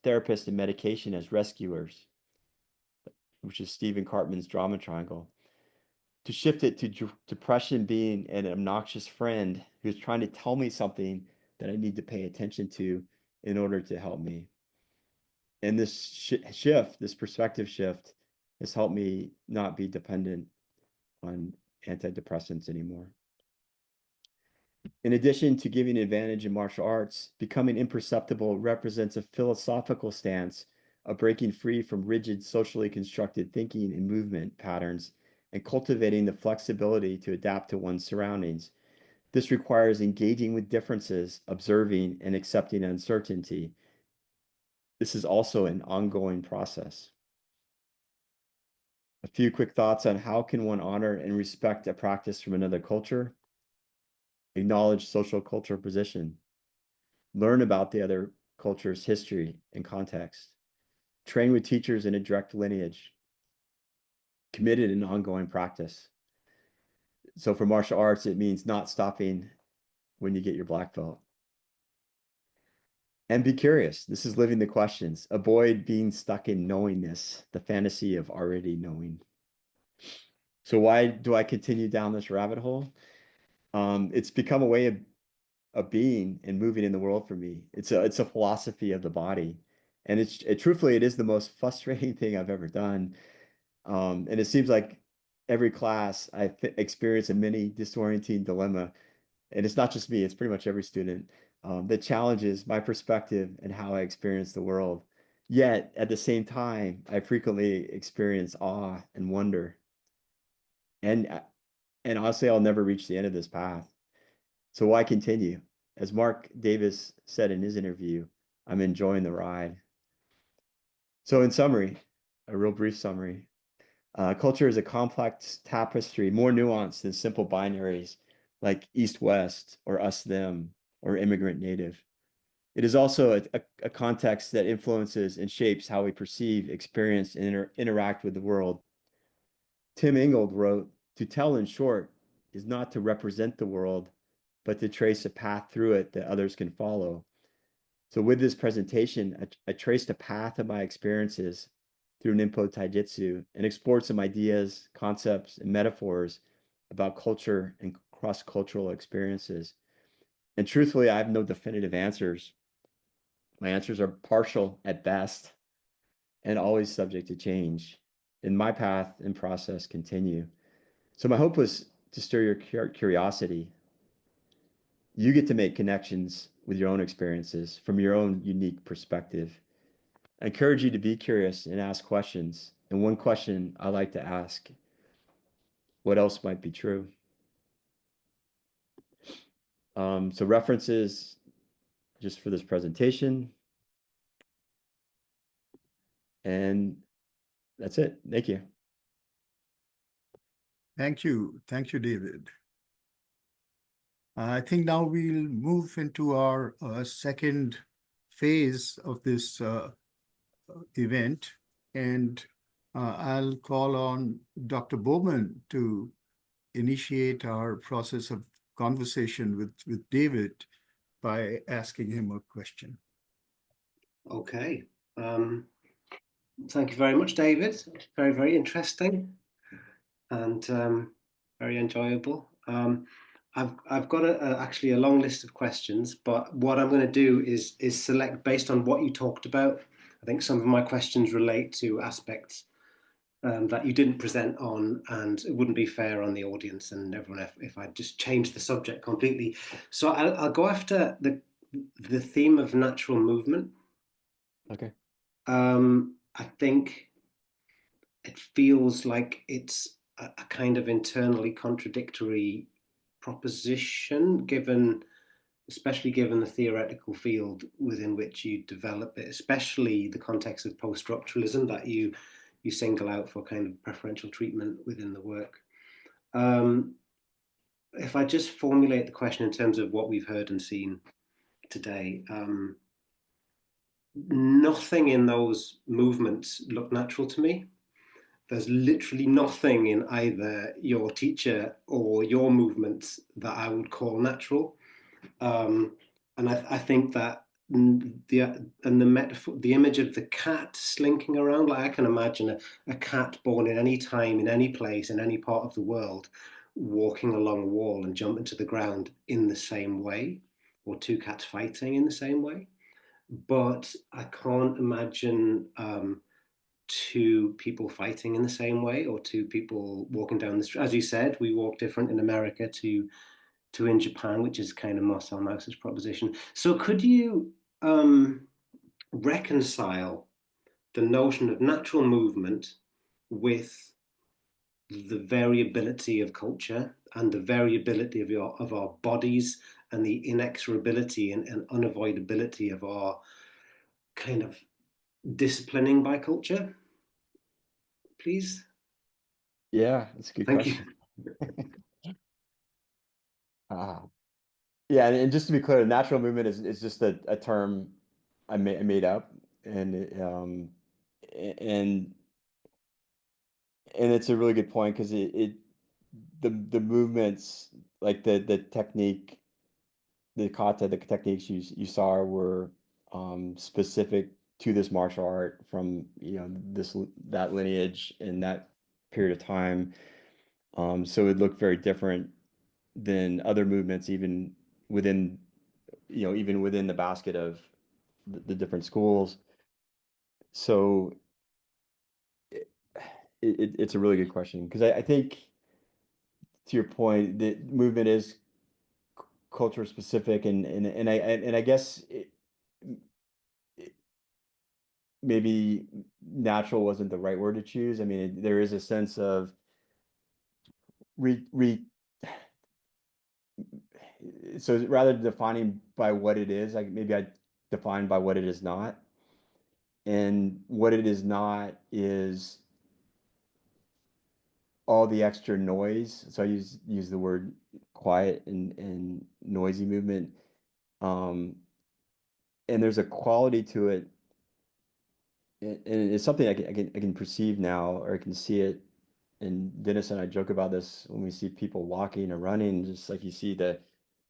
and medication as rescuers, which is Stephen Cartman's drama triangle. To shift it to depression being an obnoxious friend who's trying to tell me something that I need to pay attention to in order to help me. And this shift, this perspective shift, has helped me not be dependent on antidepressants anymore. In addition to giving advantage in martial arts, becoming imperceptible represents a philosophical stance of breaking free from rigid socially constructed thinking and movement patterns and cultivating the flexibility to adapt to one's surroundings. This requires engaging with differences, observing, and accepting uncertainty. This is also an ongoing process. A few quick thoughts on how can one honor and respect a practice from another culture. Acknowledge social cultural position. Learn about the other culture's history and context. Train with teachers in a direct lineage. Committed and ongoing practice. So for martial arts, it means not stopping when you get your black belt. And be curious. This is living the questions. Avoid being stuck in knowingness, the fantasy of already knowing. So why do I continue down this rabbit hole? It's become a way of being and moving in the world for me. It's a philosophy of the body. And truthfully, it is the most frustrating thing I've ever done. And it seems like every class I experience a mini disorienting dilemma. And it's not just me, it's pretty much every student that challenges my perspective and how I experience the world. Yet at the same time, I frequently experience awe and wonder. And honestly, I'll never reach the end of this path. So why continue? As Mark Davis said in his interview, I'm enjoying the ride. So in summary, a real brief summary, culture is a complex tapestry, more nuanced than simple binaries like East-West or us-them or immigrant-native. It is also a context that influences and shapes how we perceive, experience, and interact with the world. Tim Ingold wrote, "To tell in short is not to represent the world, but to trace a path through it that others can follow. So with this presentation, I traced a path of my experiences through Ninpo Taijutsu and explored some ideas, concepts, and metaphors about culture and cross-cultural experiences. And truthfully, I have no definitive answers. My answers are partial at best and always subject to change. And my path and process continue. So my hope was to stir your curiosity. You get to make connections with your own experiences from your own unique perspective. I encourage you to be curious and ask questions. And one question I like to ask, what else might be true? So references just for this presentation. And that's it. Thank you. Thank you. Thank you, David. I think now we'll move into our second phase of this event, and I'll call on Dr. Bowman to initiate our process of conversation with David by asking him a question. Okay. Thank you very much, David. Very, very interesting and very enjoyable. I've got actually a long list of questions, but what I'm going to do is select based on what you talked about. I think some of my questions relate to aspects that you didn't present on, and it wouldn't be fair on the audience and everyone if I just changed the subject completely. So I'll go after the theme of natural movement. Okay. I think it feels like it's a kind of internally contradictory proposition, especially given the theoretical field within which you develop it, especially the context of post-structuralism that you single out for kind of preferential treatment within the work. If I just formulate the question in terms of what we've heard and seen today, nothing in those movements look natural to me. There's literally nothing in either your teacher or your movements that I would call natural. And I think that the metaphor, the image of the cat slinking around, like I can imagine a cat born in any time, in any place, in any part of the world, walking along a wall and jumping to the ground in the same way, or two cats fighting in the same way. But I can't imagine two people fighting in the same way, or two people walking down the street. As you said, we walk different in America to in Japan, which is kind of Marcel Maus's proposition. So could you reconcile the notion of natural movement with the variability of culture and the variability of our bodies and the inexorability and unavoidability of our kind of disciplining by culture, please? Yeah, that's a good Thank question. you. Yeah, and just to be clear, natural movement is just a term I made up, and and it's a really good point because the movements, like the technique, the kata, the techniques you saw were specific to this martial art from that lineage in that period of time. So it looked very different than other movements, even within the basket of the different schools. So it's a really good question because I think, to your point, the movement is culture specific, and I guess maybe natural wasn't the right word to choose. I mean, there is a sense of so rather than defining by what it is, like maybe I define by what it is not. And what it is not is all the extra noise. So I use the word quiet and noisy movement. And there's a quality to it, and it's something I can perceive now, or I can see it and Dennis and I joke about this when we see people walking or running, just like you see that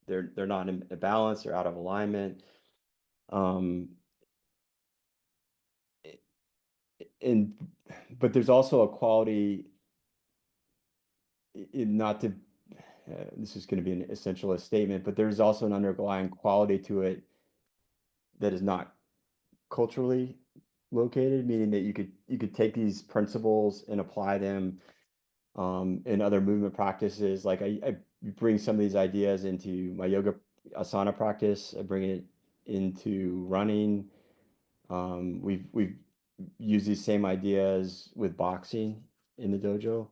they're not in balance, they're out of alignment. And but there's also a quality not to this is going to be an essentialist statement, but there's also an underlying quality to it that is not culturally located, meaning that you could take these principles and apply them in other movement practices. Like I bring some of these ideas into my yoga asana practice. I bring it into running. We've used these same ideas with boxing in the dojo.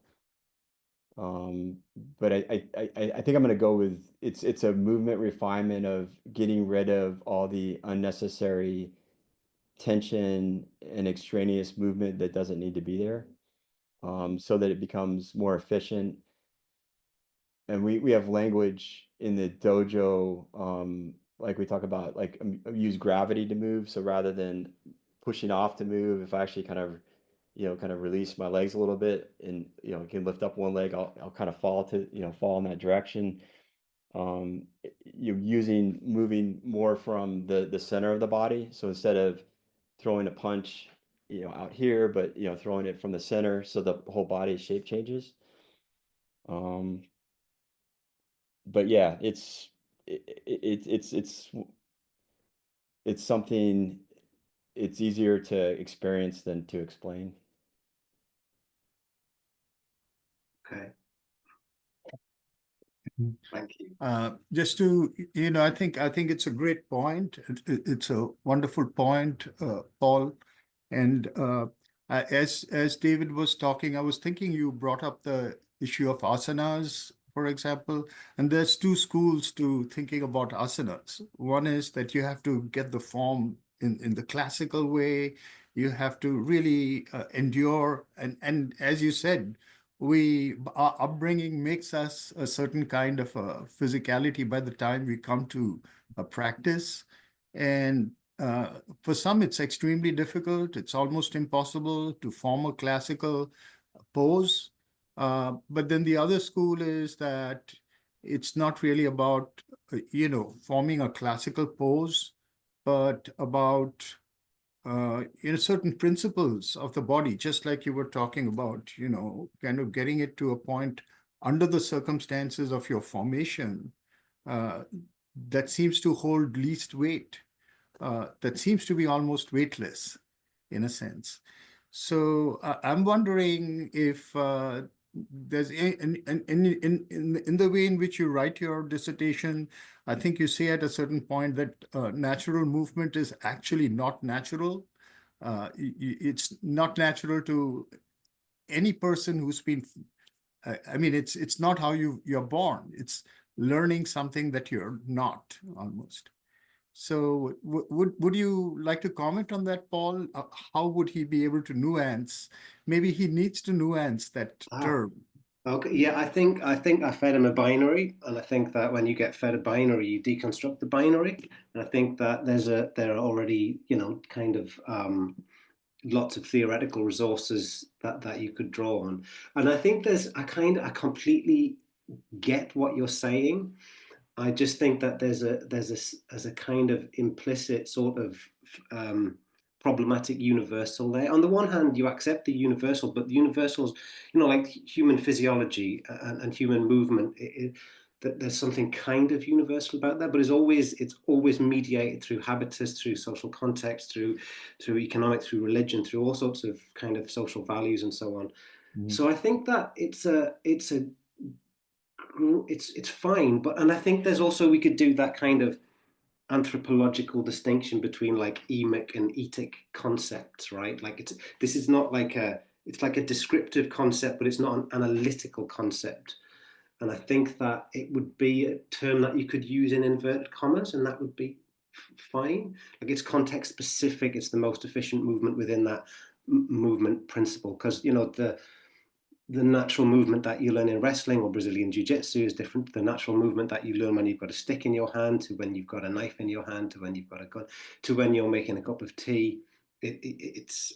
But I think I'm going to go with it's a movement refinement of getting rid of all the unnecessary tension and extraneous movement that doesn't need to be there, so that it becomes more efficient. And we have language in the dojo, like we talk about, like use gravity to move. So rather than pushing off to move, if I actually kind of kind of release my legs a little bit and, can lift up one leg, I'll kind of fall to, fall in that direction. You're moving more from the center of the body. So instead of throwing a punch, out here, but, throwing it from the center so the whole body shape changes. But yeah, it's something it's easier to experience than to explain. Okay. Thank you. Just to, I think it's a great point. It's a wonderful point, Paul. And as David was talking, I was thinking you brought up the issue of asanas, for example. And there's two schools to thinking about asanas. One is that you have to get the form in the classical way. You have to really endure. And as you said, our upbringing makes us a certain kind of a physicality by the time we come to a practice. And for some, it's extremely difficult. It's almost impossible to form a classical pose. But then the other school is that it's not really about, forming a classical pose, but about certain principles of the body, just like you were talking about, kind of getting it to a point under the circumstances of your formation that seems to hold least weight, that seems to be almost weightless in a sense. So I'm wondering if there's in the way in which you write your dissertation, I think you say at a certain point that natural movement is actually not natural. It's not natural to any person who's been. I mean, it's not how you're born. It's learning something that you're not almost. So would you like to comment on that, Paul? How would he be able to nuance? Maybe he needs to nuance that term. Okay, yeah, I think I fed him a binary, and I think that when you get fed a binary, you deconstruct the binary. And I think that there are already, kind of lots of theoretical resources that you could draw on. And I think I completely get what you're saying. I just think that there's a kind of implicit sort of problematic universal there. On the one hand, you accept the universal, but the universals, like human physiology and human movement, that there's something kind of universal about that, but it's always mediated through habitus, through social context, through economic, through religion, through all sorts of kind of social values and so on. Mm-hmm. So I think that it's fine, and I think there's also, we could do that kind of anthropological distinction between like emic and etic concepts, right? Like this is not like it's like a descriptive concept, but it's not an analytical concept. And I think that it would be a term that you could use in inverted commas, and that would be fine. Like it's context specific. It's the most efficient movement within that movement principle, because the natural movement that you learn in wrestling or Brazilian Jiu-Jitsu is different to the natural movement that you learn when you've got a stick in your hand, to when you've got a knife in your hand, to when you've got a gun, to when you're making a cup of tea. It's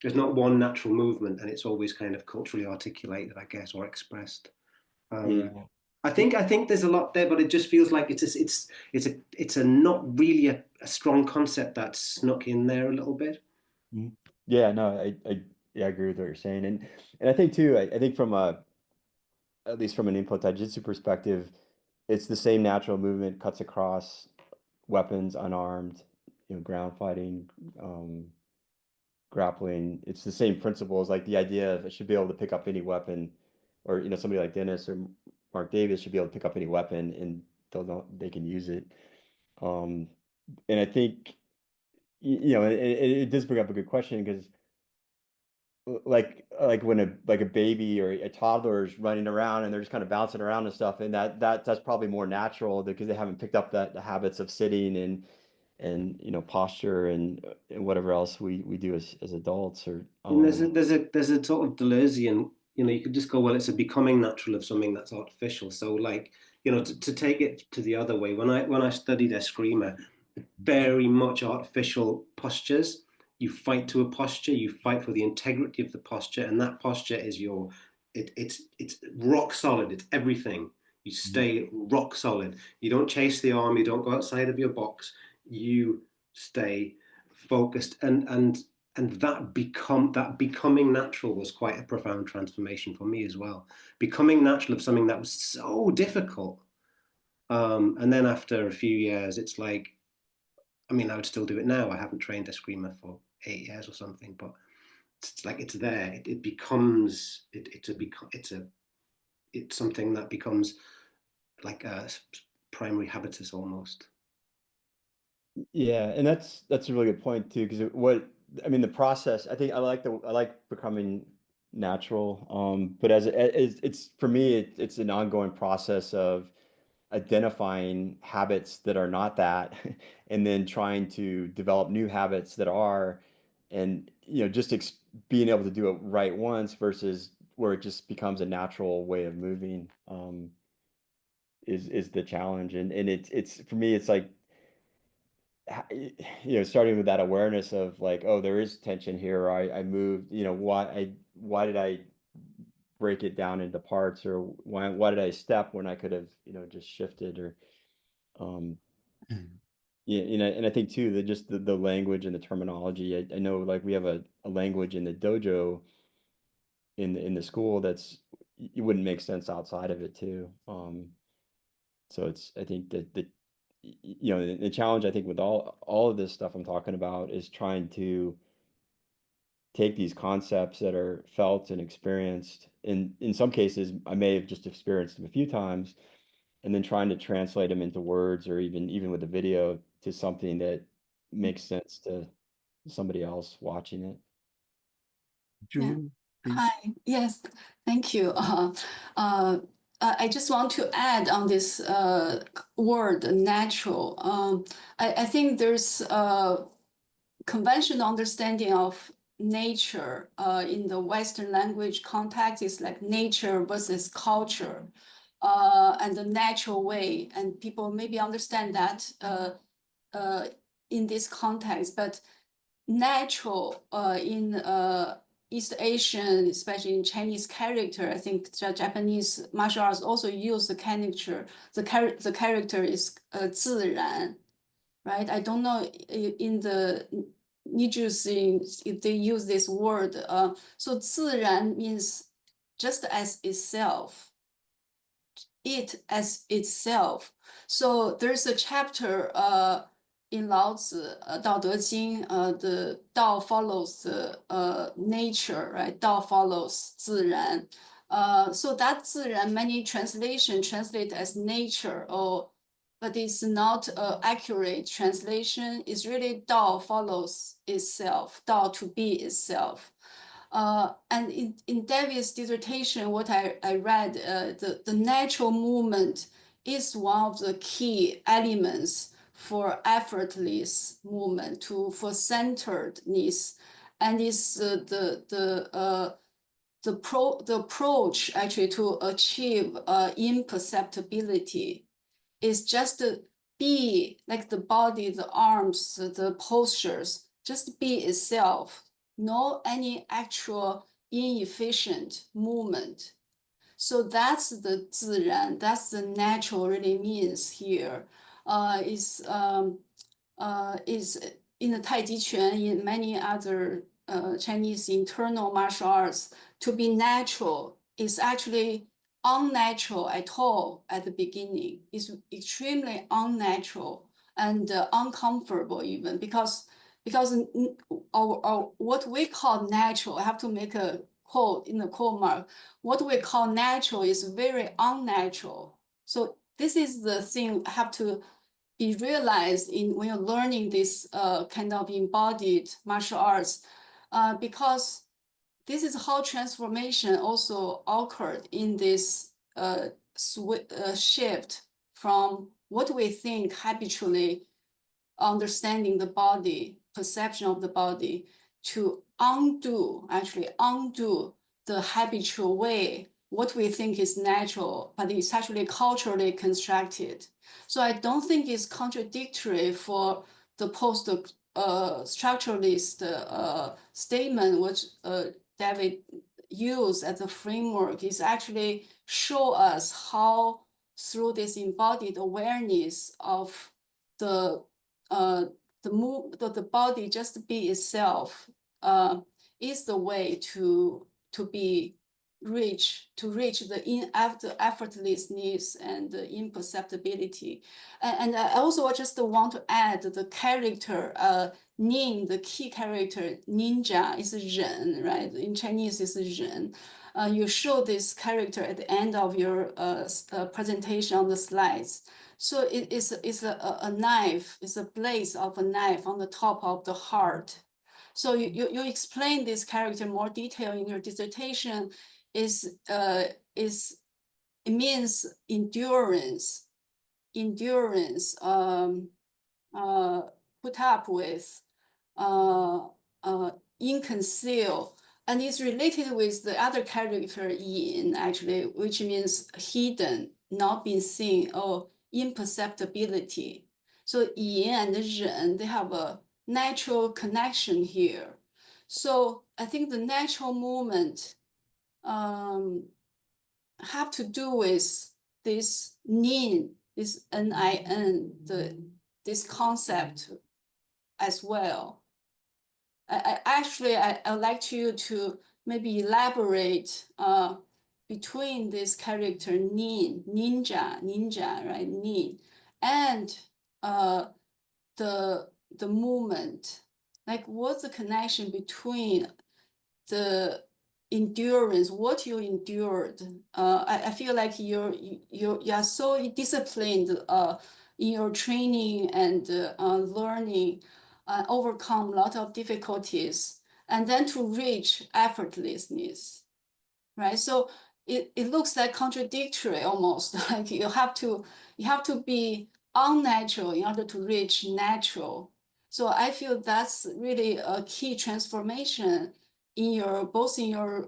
There's not one natural movement, and it's always kind of culturally articulated, I guess, or expressed. Yeah. I think there's a lot there, but it just feels like it's a not really a strong concept that's snuck in there a little bit. Yeah, no, I agree with what you're saying, and I think too, I think from at least from an Ninpo Taijutsu perspective, it's the same natural movement cuts across weapons, unarmed, ground fighting, grappling. It's the same principles, like the idea of I should be able to pick up any weapon, or somebody like Dennis or Mark Davis should be able to pick up any weapon and they can use it. And I think it does bring up a good question, because like when a baby or a toddler is running around and they're just kind of bouncing around and stuff, and that's probably more natural because they haven't picked up the habits of sitting and posture and whatever else we do as adults. Or And there's a sort of Deleuzian, you could just go, well, it's a becoming natural of something that's artificial. So like, to take it to the other way, when I studied eskrima, very much artificial postures. You fight to a posture, you fight for the integrity of the posture, and that posture is it's rock solid, it's everything. You stay rock solid. You don't chase the arm, you don't go outside of your box, you stay focused, and that becoming natural was quite a profound transformation for me as well. Becoming natural of something that was so difficult. And then after a few years, it's like, I mean, I would still do it now. I haven't trained eskrima for 8 years or something, but it's like it's there. It becomes it's something that becomes like a primary habitus almost. Yeah, and that's a really good point too, because the process, I think I like becoming natural, but it's for me, it's an ongoing process of identifying habits that are not that, and then trying to develop new habits that are, and just being able to do it right once versus where it just becomes a natural way of moving, is the challenge, and it's for me, it's like, starting with that awareness of like, oh, there is tension here, or I moved, why did I break it down into parts, or why did I step when I could have, just shifted, or yeah, and I think too that just the language and the terminology. I know, like, we have a language in the dojo in the school that's it wouldn't make sense outside of it too. So it's, I think that the challenge, I think, with all of this stuff I'm talking about is trying to take these concepts that are felt and experienced. In some cases, I may have just experienced them a few times, and then trying to translate them into words, or even with a video, to something that makes sense to somebody else watching it. June, please. Hi. Yes, thank you. I just want to add on this word natural. I think there's a conventional understanding of nature in the Western language context is like nature versus culture, and the natural way. And people maybe understand that in this context, but natural in East Asian, especially in Chinese character, I think the Japanese martial arts also use the character. The character is 自然, right? I don't know in the ninjutsu if they use this word. So 自然 means just as itself, it as itself. So there's a chapter in Lao Tzu, 道德经, the Dao follows the nature, right? Dao follows 自然. So that 自然, many translation translate as nature, but it's not an accurate translation. It's really Dao follows itself, Dao to be itself. And in David's dissertation, what I read, the natural movement is one of the key elements for effortless movement, for centeredness, and is the approach actually to achieve imperceptibility is just to be like the body, the arms, the postures, just be itself, no any actual inefficient movement. So that's the 自然, that's the natural really means here. Is in the Taijiquan, in many other Chinese internal martial arts, to be natural is actually unnatural at all at the beginning. It's extremely unnatural and uncomfortable even because what we call natural, I have to make a quote in the quote mark, what we call natural is very unnatural. So this is the thing have to be realized in when you're learning this kind of embodied martial arts, because this is how transformation also occurred in this shift from what we think habitually understanding the body, perception of the body, to actually undo the habitual way, what we think is natural, but it's actually culturally constructed. So I don't think it's contradictory for the post-structuralist statement, which David used as a framework, is actually show us how through this embodied awareness of the body just be itself is the way to reach the effortlessness and the imperceptibility. And I also just want to add the character Nin, the key character ninja is 人, right? In Chinese is 人. You show this character at the end of your presentation on the slides. So it's a knife, it's a blade of a knife on the top of the heart. So you explain this character more detail in your dissertation. It means endurance, put up with, inconceal, and it's related with the other character Yin actually, which means hidden, not being seen, or imperceptibility. So Yin and Ren, they have a natural connection here. So I think the natural movement have to do with this Nin, this Nin, this concept as well. I'd like you to maybe elaborate between this character Nin, ninja, right? Nin, and the movement. Like, what's the connection between the endurance, what you endured? I feel like you are so disciplined in your training and learning, overcome a lot of difficulties, and then to reach effortlessness, right? So it looks like contradictory almost. Like you have to be unnatural in order to reach natural. So I feel that's really a key transformation in your both in your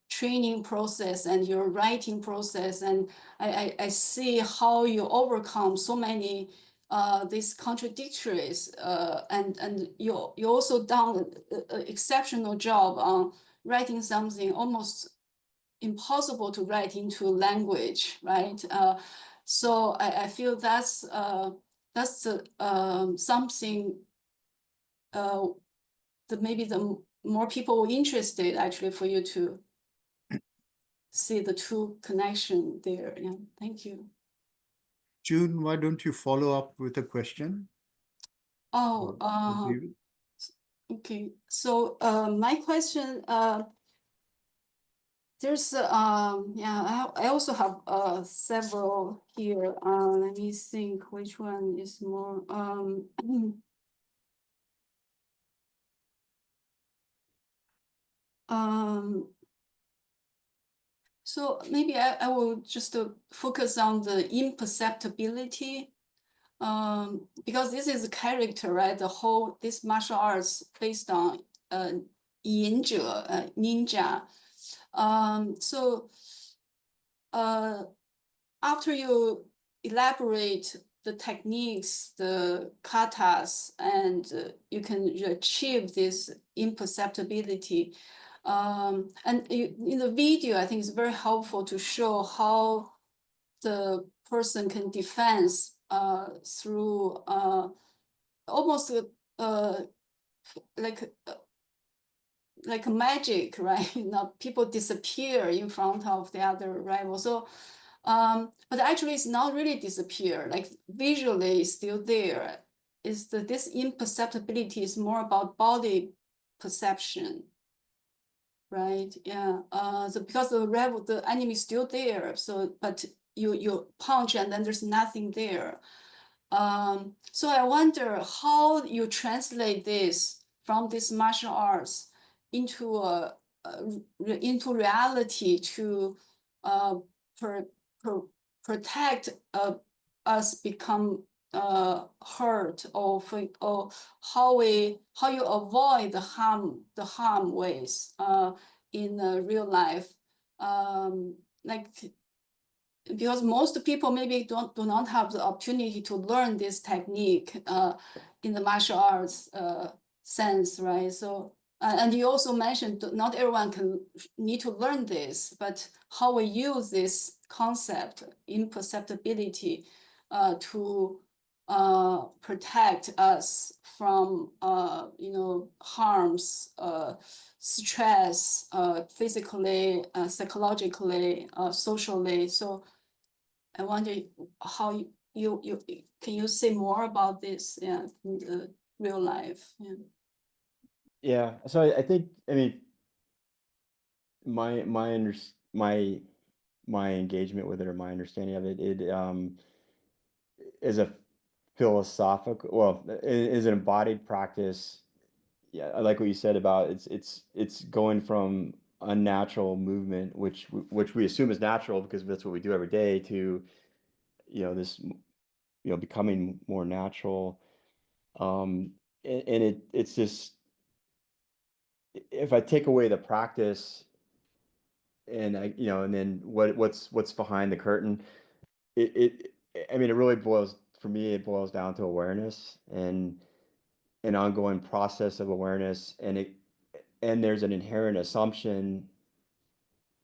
training process and your writing process. And I see how you overcome so many these contradictories, and you also done an exceptional job on writing something almost impossible to write into language, right? So I feel that's something that maybe the more people interested actually for you to see the true connection there. Yeah, thank you. June, why don't you follow up with a question? Oh, David? okay. So my question, there's yeah, I also have several here. Let me think which one is more so maybe I will just focus on the imperceptibility, because this is a character, right? The whole this martial arts based on ninja. So after you elaborate the techniques, the katas, and you can achieve this imperceptibility. And in the video, I think it's very helpful to show how the person can defense through almost like magic, right? People disappear in front of the other rival. So, but actually, it's not really disappear. Like visually, it's still there. This imperceptibility is more about body perception, right? Yeah. So because the enemy is still there. So, but you punch and then there's nothing there. So I wonder how you translate this from this martial arts into into reality to protect us become hurt, or how you avoid the harm ways in real life, like. Because most people maybe do not have the opportunity to learn this technique in the martial arts sense, right? So, and you also mentioned not everyone need to learn this, but how we use this concept, imperceptibility, to protect us from, harms, stress, physically, psychologically, socially. So I wonder how you can you say more about this, in the real life? Yeah. Yeah. So I think, I mean, my engagement with it, or my understanding of it, is a philosophical, well, is an embodied practice. Yeah, I like what you said about it's going from unnatural movement, which we assume is natural because that's what we do every day, to this becoming more natural. And it's just, if I take away the practice and and then what's behind the curtain, I mean, it really boils, for me, it boils down to awareness and an ongoing process of awareness, and there's an inherent assumption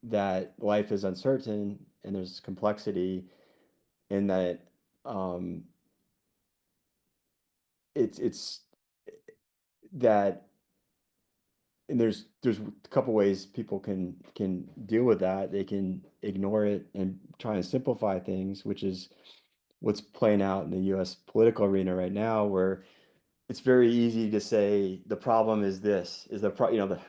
that life is uncertain and there's complexity, and that it's that, and there's a couple ways people can deal with that. They can ignore it and try and simplify things, which is what's playing out in the US political arena right now, where it's very easy to say the problem is this, is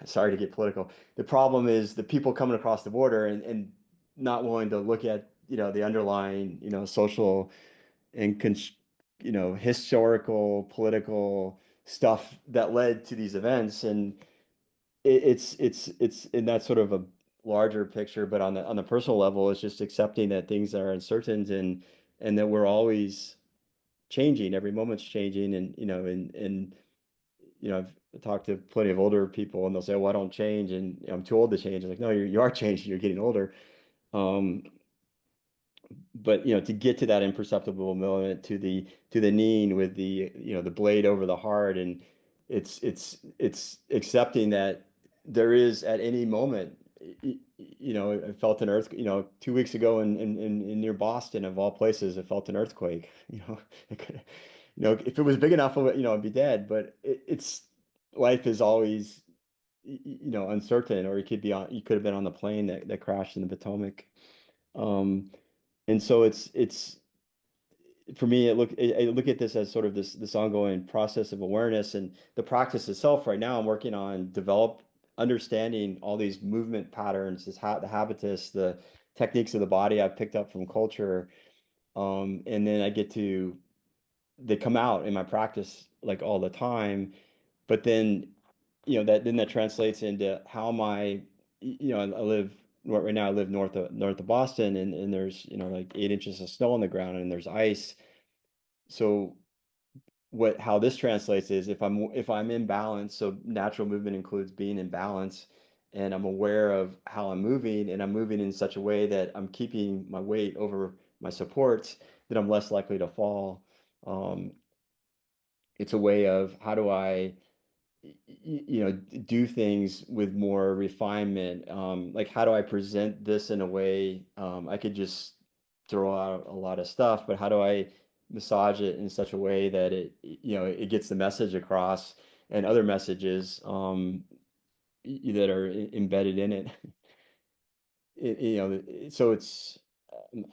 sorry to get political. The problem is the people coming across the border and not willing to look at, the underlying, social and historical, political stuff that led to these events. And it's in that sort of a larger picture, but on the personal level, it's just accepting that things are uncertain, and that we're always changing, every moment's changing. And I've talked to plenty of older people, and they'll say, well, I don't change, and I'm too old to change. I'm like, no, you are changing, you're getting older. But to get to that imperceptible moment, to the kneeing with the the blade over the heart, and it's accepting that there is, at any moment, I felt an earth, 2 weeks ago in near Boston, of all places, I felt an earthquake. It could, if it was big enough, I'd be dead. But it's life is always uncertain, or you could have been on the plane that crashed in the Potomac. And so it's for me, I look at this as sort of this ongoing process of awareness, and the practice itself. Right now, I'm working on understanding all these movement patterns, the habitus, the techniques of the body I've picked up from culture, and then they come out in my practice like all the time. But then that translates into how I live. Right now, I live north of Boston, and there's like 8 inches of snow on the ground, and there's ice. So how this translates is, if I'm in balance, so natural movement includes being in balance, and I'm aware of how I'm moving, and I'm moving in such a way that I'm keeping my weight over my supports, then I'm less likely to fall. It's a way of how do I, do things with more refinement. Like how do I present this in a way, I could just throw out a lot of stuff, but how do I massage it in such a way that it gets the message across and other messages, that are embedded in it. So it's, um,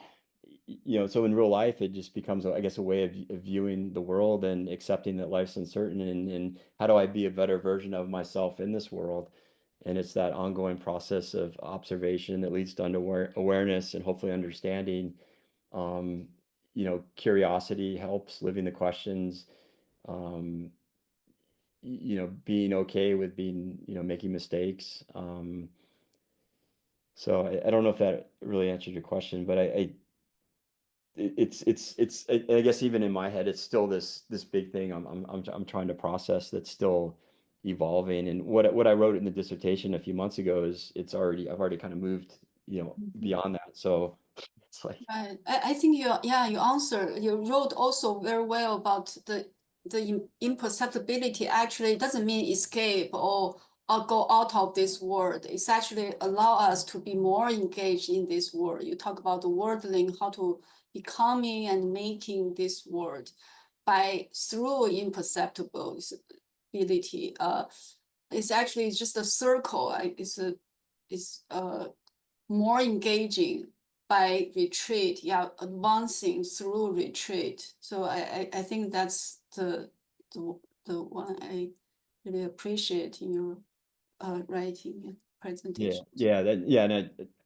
so in real life, it just becomes, I guess, a way of viewing the world and accepting that life's uncertain, and how do I be a better version of myself in this world? And it's that ongoing process of observation that leads to awareness and hopefully understanding. Curiosity helps, living the questions, um, being okay with making mistakes. So I don't know if that really answered your question, but I guess even in my head, it's still this big thing I'm trying to process that's still evolving. And what I wrote in the dissertation a few months ago is I've already kind of moved, beyond that. So it's like, Right. I think you wrote also very well about the imperceptibility. Actually, it doesn't mean escape or go out of this world. It's actually allow us to be more engaged in this world. You talk about the worldling, how to becoming and making this world through imperceptibility. It's actually just a circle. It's more engaging by retreat, advancing through retreat. So I think that's the one I really appreciate in your writing and presentation.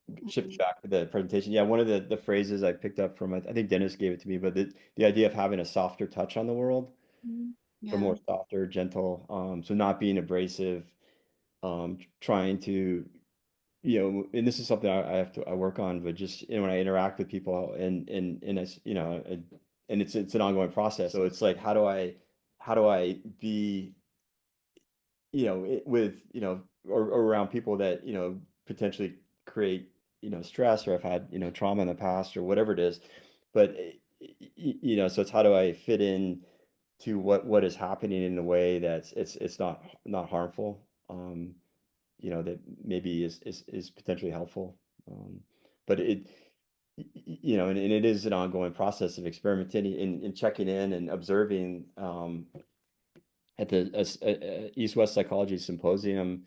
and shift back to the presentation. Yeah, one of the phrases I picked up from, I think Dennis gave it to me, but the idea of having a softer touch on the world, or more softer, gentle, so not being abrasive, trying to, and this is something I work on, but just, when I interact with people and it's, and it's an ongoing process. So it's like, how do I be, with, or around people that, potentially create, stress, or have had, trauma in the past, or whatever it is. But, so it's how do I fit in to what is happening in a way that's it's not harmful, that maybe is potentially helpful. But and it is an ongoing process of experimenting and checking in and observing. At the East-West Psychology Symposium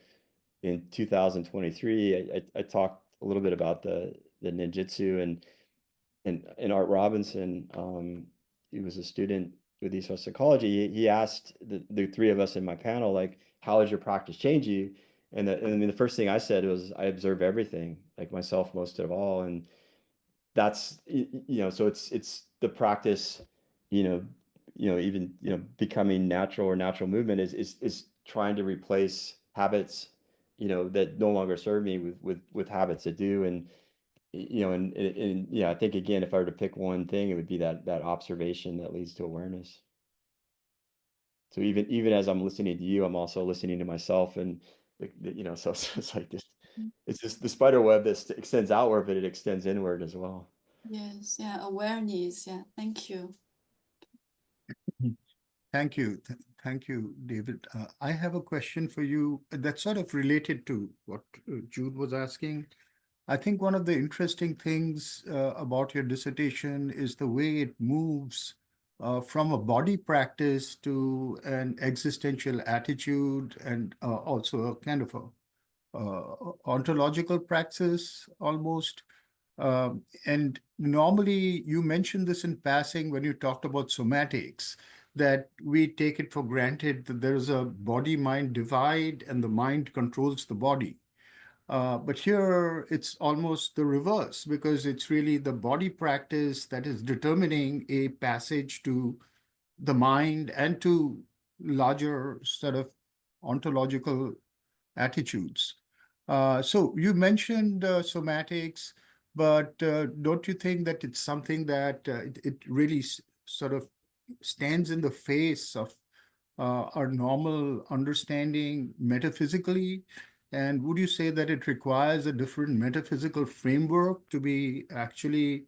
in 2023, I talked a little bit about the ninjutsu, and Art Robinson, he was a student with East-West Psychology. He asked the three of us in my panel, like, how has your practice changed you? And I mean, the first thing I said was, I observe everything, like myself most of all. And that's, so it's the practice, even, becoming natural, or natural movement is trying to replace habits, that no longer serve me with habits that do. And, and yeah, I think, again, if I were to pick one thing, it would be that observation that leads to awareness. So even as I'm listening to you, I'm also listening to myself, and so it's like this, it's just the spider web that extends outward, but it extends inward as well. Yes, awareness. Thank you. Thank you. Thank you, David. I have a question for you that's sort of related to what Jude was asking. I think one of the interesting things about your dissertation is the way it moves from a body practice to an existential attitude, and also a kind of a ontological praxis almost. And normally you mentioned this in passing when you talked about somatics, that we take it for granted that there is a body-mind divide and the mind controls the body. But here it's almost the reverse, because it's really the body practice that is determining a passage to the mind and to larger sort of ontological attitudes. So you mentioned somatics, but don't you think that it's something that it really sort of stands in the face of our normal understanding metaphysically? And would you say that it requires a different metaphysical framework to be actually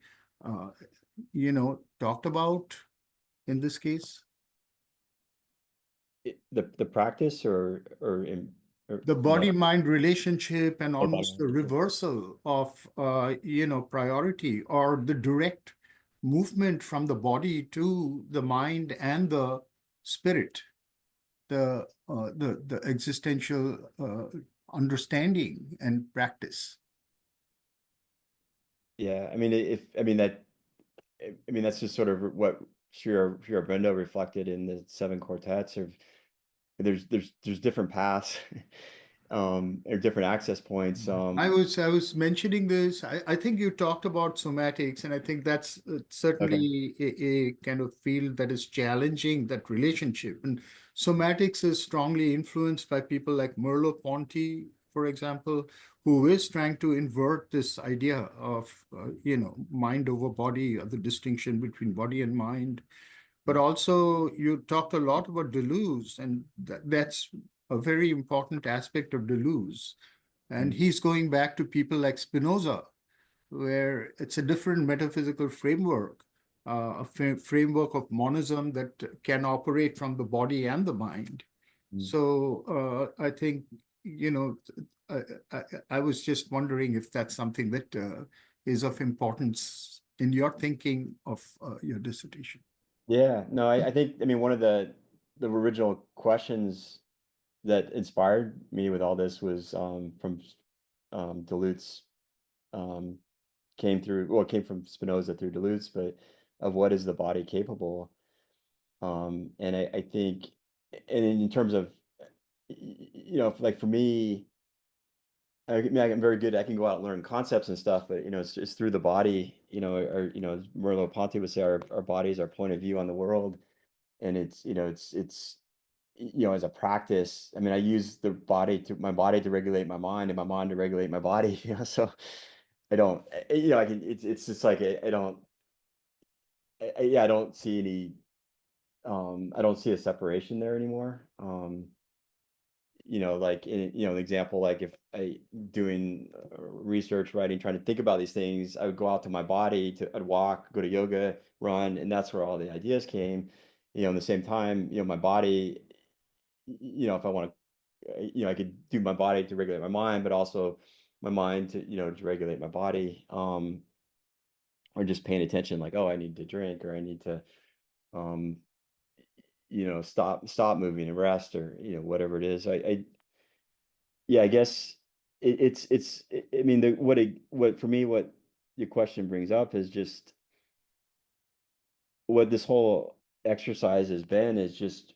talked about in this case? The practice or The body-mind relationship and almost the body-mind. reversal of, priority or the direct movement from the body to the mind and the spirit, the existential understanding and practice. Yeah, I mean that's just sort of what Sri Aurobindo reflected in the seven quartets. Of there's different paths, or different access points. I was mentioning this. I think you talked about somatics, and I think that's certainly a kind of field that is challenging that relationship. And somatics is strongly influenced by people like Merleau-Ponty, for example, who is trying to invert this idea of mind over body, or the distinction between body and mind. But also, you talked a lot about Deleuze, and that's a very important aspect of Deleuze. And he's going back to people like Spinoza, where it's a different metaphysical framework, a framework of monism that can operate from the body and the mind. So I think, I was just wondering if that's something that is of importance in your thinking of your dissertation. Yeah, no, I think, I mean, one of the original questions that inspired me with all this was from Deleuze, came from Spinoza through Deleuze, but of what is the body capable? And I think, and in terms of, like for me, I mean, I'm very good. I can go out and learn concepts and stuff, but it's through the body. Or as Merleau-Ponty would say, our body is our point of view on the world, and it's as a practice. I mean, I use my body to regulate my mind, and my mind to regulate my body. So I don't. I can. It's just like I don't. Yeah, I don't see any. I don't see a separation there anymore. Like in an example, like if I doing research, writing, trying to think about these things, I would go out to my body I'd walk, go to yoga, run, and that's where all the ideas came. In the same time, my body, if I want to, I could do my body to regulate my mind, but also my mind to, to regulate my body. Or just paying attention, like, oh, I need to drink, or I need to, stop moving and rest, or whatever it is. Yeah, I guess I mean, what for me, what your question brings up is just what this whole exercise has been is just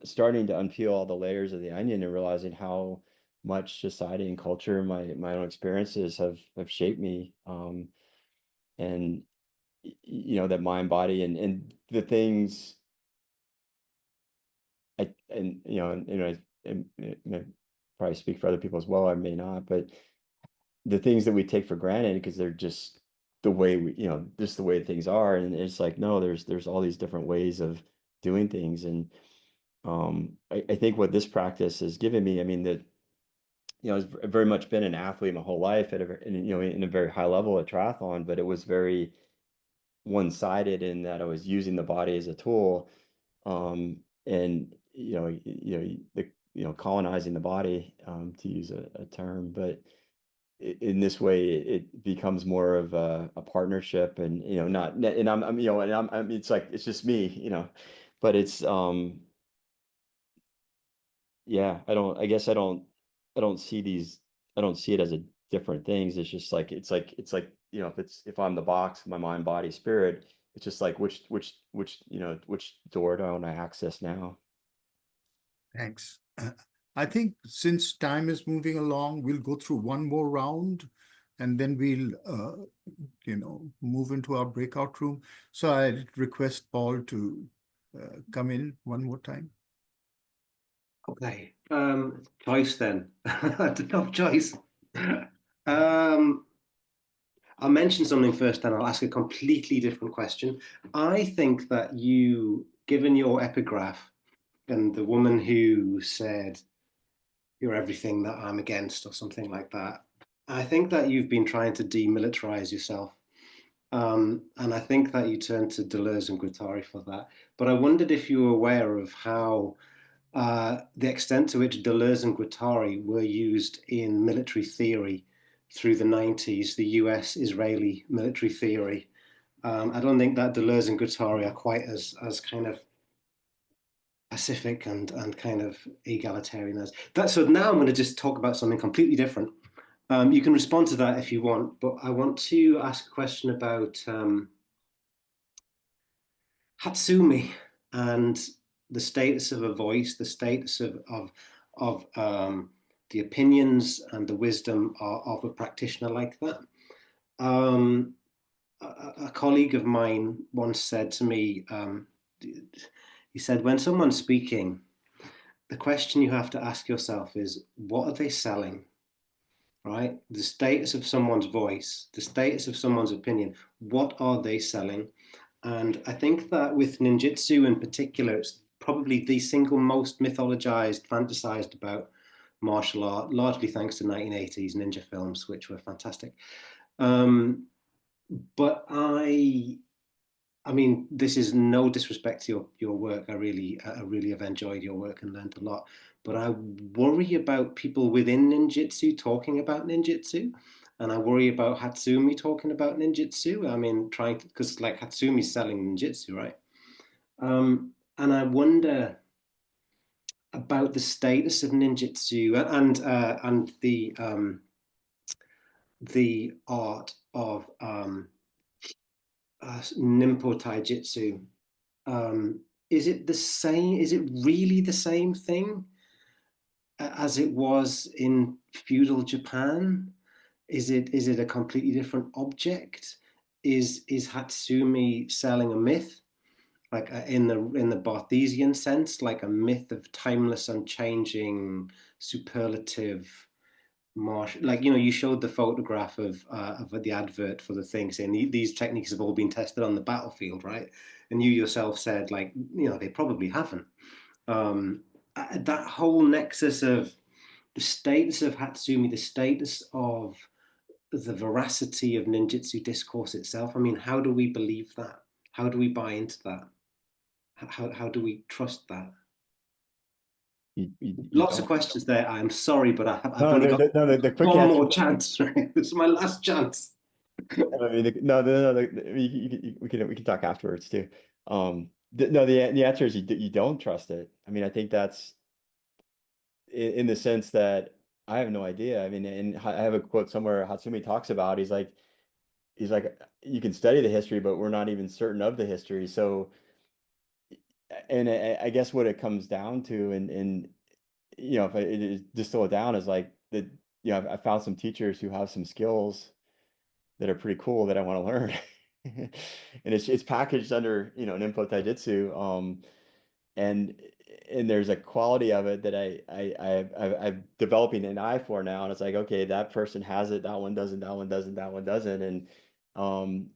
starting to unpeel all the layers of the onion and realizing how much society and culture and my own experiences have shaped me. And that mind, body, and the things I probably speak for other people as well, I may not, but the things that we take for granted because they're just the way just the way things are, and it's like, no, there's all these different ways of doing things. And I think what this practice has given me, I mean, that I've very much been an athlete my whole life in a very high level at triathlon, but it was very one-sided in that I was using the body as a tool, and colonizing the body, to use a term. But in this way, it becomes more of a partnership, and not, and I'm it's like it's just me, but it's yeah, I don't see it as a different things. It's just like if I'm the box, my mind, body, spirit, it's just like which door do I want to access now? Thanks. I think since time is moving along, we'll go through one more round, and then we'll move into our breakout room. So I request Paul to come in one more time. Okay. Choice then. It's a tough choice. I'll mention something first, then I'll ask a completely different question. I think that given your epigraph and the woman who said, "You're everything that I'm against," or something like that, I think that you've been trying to demilitarize yourself. And I think that you turned to Deleuze and Guattari for that. But I wondered if you were aware of how the extent to which Deleuze and Guattari were used in military theory through the 90s, the US-Israeli military theory. I don't think that Deleuze and Guattari are quite as kind of pacific and kind of egalitarian as that. So now I'm going to just talk about something completely different. You can respond to that if you want, but I want to ask a question about Hatsumi and the status of a voice, the status of the opinions and the wisdom of a practitioner like that. A colleague of mine once said to me, he said, when someone's speaking, the question you have to ask yourself is, what are they selling? Right? The status of someone's voice, the status of someone's opinion, what are they selling? And I think that with ninjutsu in particular, it's probably the single most mythologized, fantasized about martial art, largely thanks to 1980s ninja films, which were fantastic. But I mean, this is no disrespect to your work. I really have enjoyed your work and learned a lot. But I worry about people within ninjutsu talking about ninjutsu, and I worry about Hatsumi talking about ninjutsu. I mean, trying to, because like Hatsumi's selling ninjutsu, right? And I wonder about the status of ninjutsu and the art of Ninpo Taijutsu. Is it the same? Is it really the same thing as it was in feudal Japan? Is it a completely different object? Is Hatsumi selling a myth, like in the Barthesian sense, like a myth of timeless, unchanging, superlative martial? Like, you know, you showed the photograph of the advert for the thing saying these techniques have all been tested on the battlefield, right? And you yourself said, like, you know, they probably haven't. That whole nexus of the status of Hatsumi, the status of the veracity of ninjutsu discourse itself. I mean, how do we believe that? How do we buy into that? How do we trust that? Lots of questions there. I'm sorry, but I've only got the quick one answer. more chance. Right? This is my last chance. I mean, we can talk afterwards too. The answer is you don't trust it. I mean, I think that's in the sense that I have no idea. I mean, and I have a quote somewhere Hatsumi talks about. He's like, you can study the history, but we're not even certain of the history. So, and I guess what it comes down to, and you know, if it distill it down, is like the I found some teachers who have some skills that are pretty cool that I want to learn. And it's packaged under, Ninpo Taijutsu. And there's a quality of it that I'm developing an eye for now. And it's like, okay, that person has it, that one doesn't, that one doesn't, that one doesn't. Um,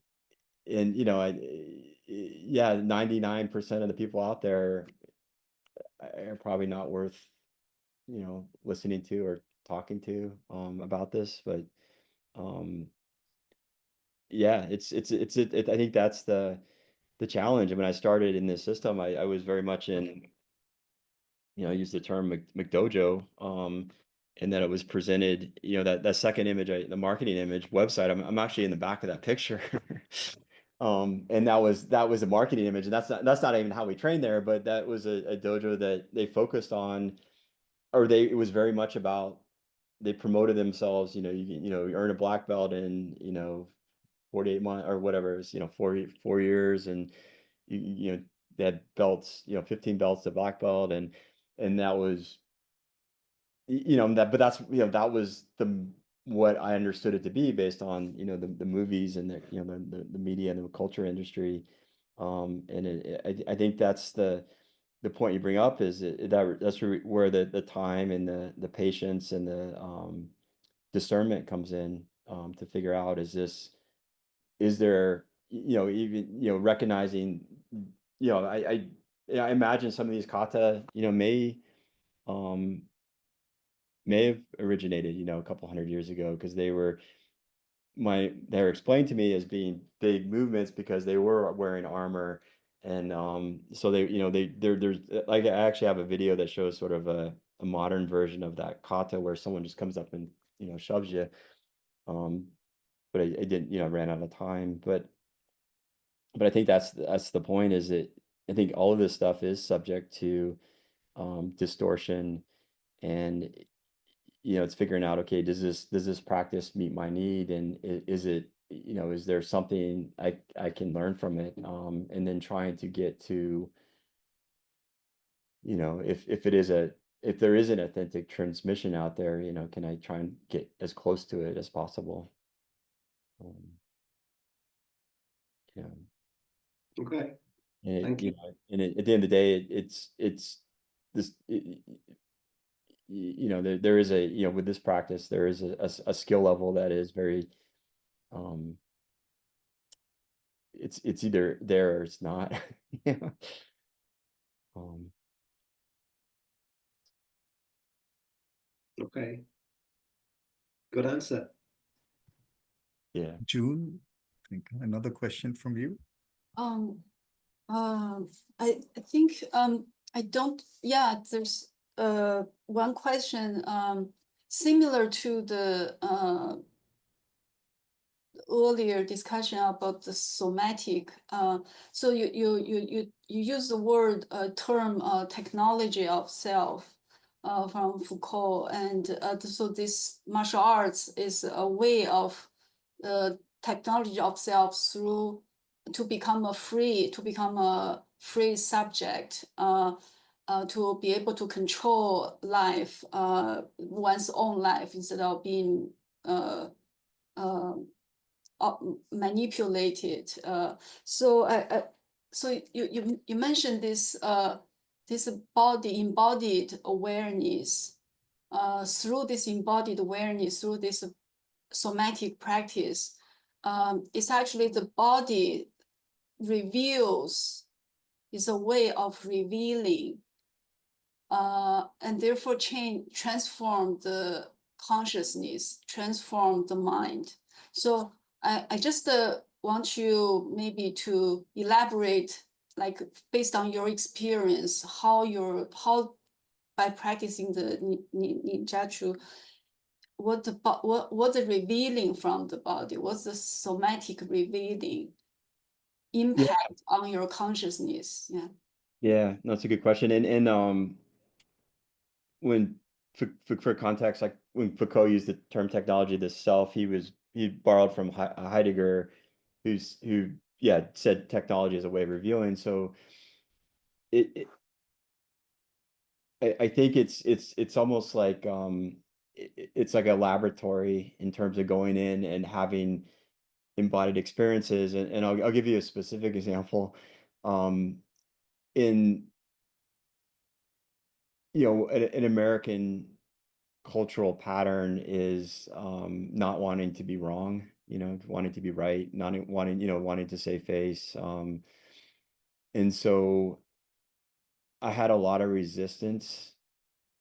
yeah, 99% of the people out there are probably not worth, listening to or talking to about this. But yeah, I think that's the challenge. And when I started in this system, I was very much in, I use the term McDojo, and then it was presented, that second image, the marketing image website. I'm actually in the back of that picture. And that was the marketing image, and that's not even how we trained there, but that was a dojo that they focused on, or it was very much about, they promoted themselves, you earn a black belt in, 48 months or whatever it was, 4 years, and they had belts, 15 belts to black belt, and that was, but that's, that was what I understood it to be based on, the movies and the media and the culture industry. And I think that's the point you bring up, is that's where the time and the patience and the discernment comes in, to figure out, is there, even, recognizing, I imagine some of these kata, may have originated, a couple hundred years ago, because they were they're explained to me as being big movements because they were wearing armor. And so they, there's like, I actually have a video that shows sort of a modern version of that kata where someone just comes up and, shoves you. But I didn't, ran out of time. But I think that's the point, is that I think all of this stuff is subject to distortion, and it's figuring out, okay, does this practice meet my need, and is it, is there something I can learn from it, and then trying to get to, if there is an authentic transmission out there, can I try and get as close to it as possible? Yeah. Okay. And Thank you. at the end of the day, it's this, there is a, with this practice, there is a skill level that is very, it's either there or it's not. Yeah. Okay. Good answer. Yeah. June, I think another question from you. I think I don't. Yeah, there's one question similar to the earlier discussion about the somatic. So you use the word term technology of self from Foucault, and so this martial arts is a way of technology of self through to become a free subject, to be able to control life, one's own life, instead of being manipulated. So you mentioned this embodied awareness. Through this embodied awareness, through this somatic practice, it's actually the body reveals, is a way of revealing, and therefore transform the consciousness, transform the mind. So I just want you maybe to elaborate, like based on your experience, how by practicing the ninjutsu, what the revealing from the body, what's the somatic revealing impact on your consciousness? Yeah. Yeah, no, that's a good question. And when for context, like when Foucault used the term technology, the self, he borrowed from Heidegger, who said technology is a way of revealing. So I think it's almost like it's like a laboratory in terms of going in and having embodied experiences. And I'll give you a specific example. In an American cultural pattern is not wanting to be wrong, wanting to be right, not wanting to save face. And so I had a lot of resistance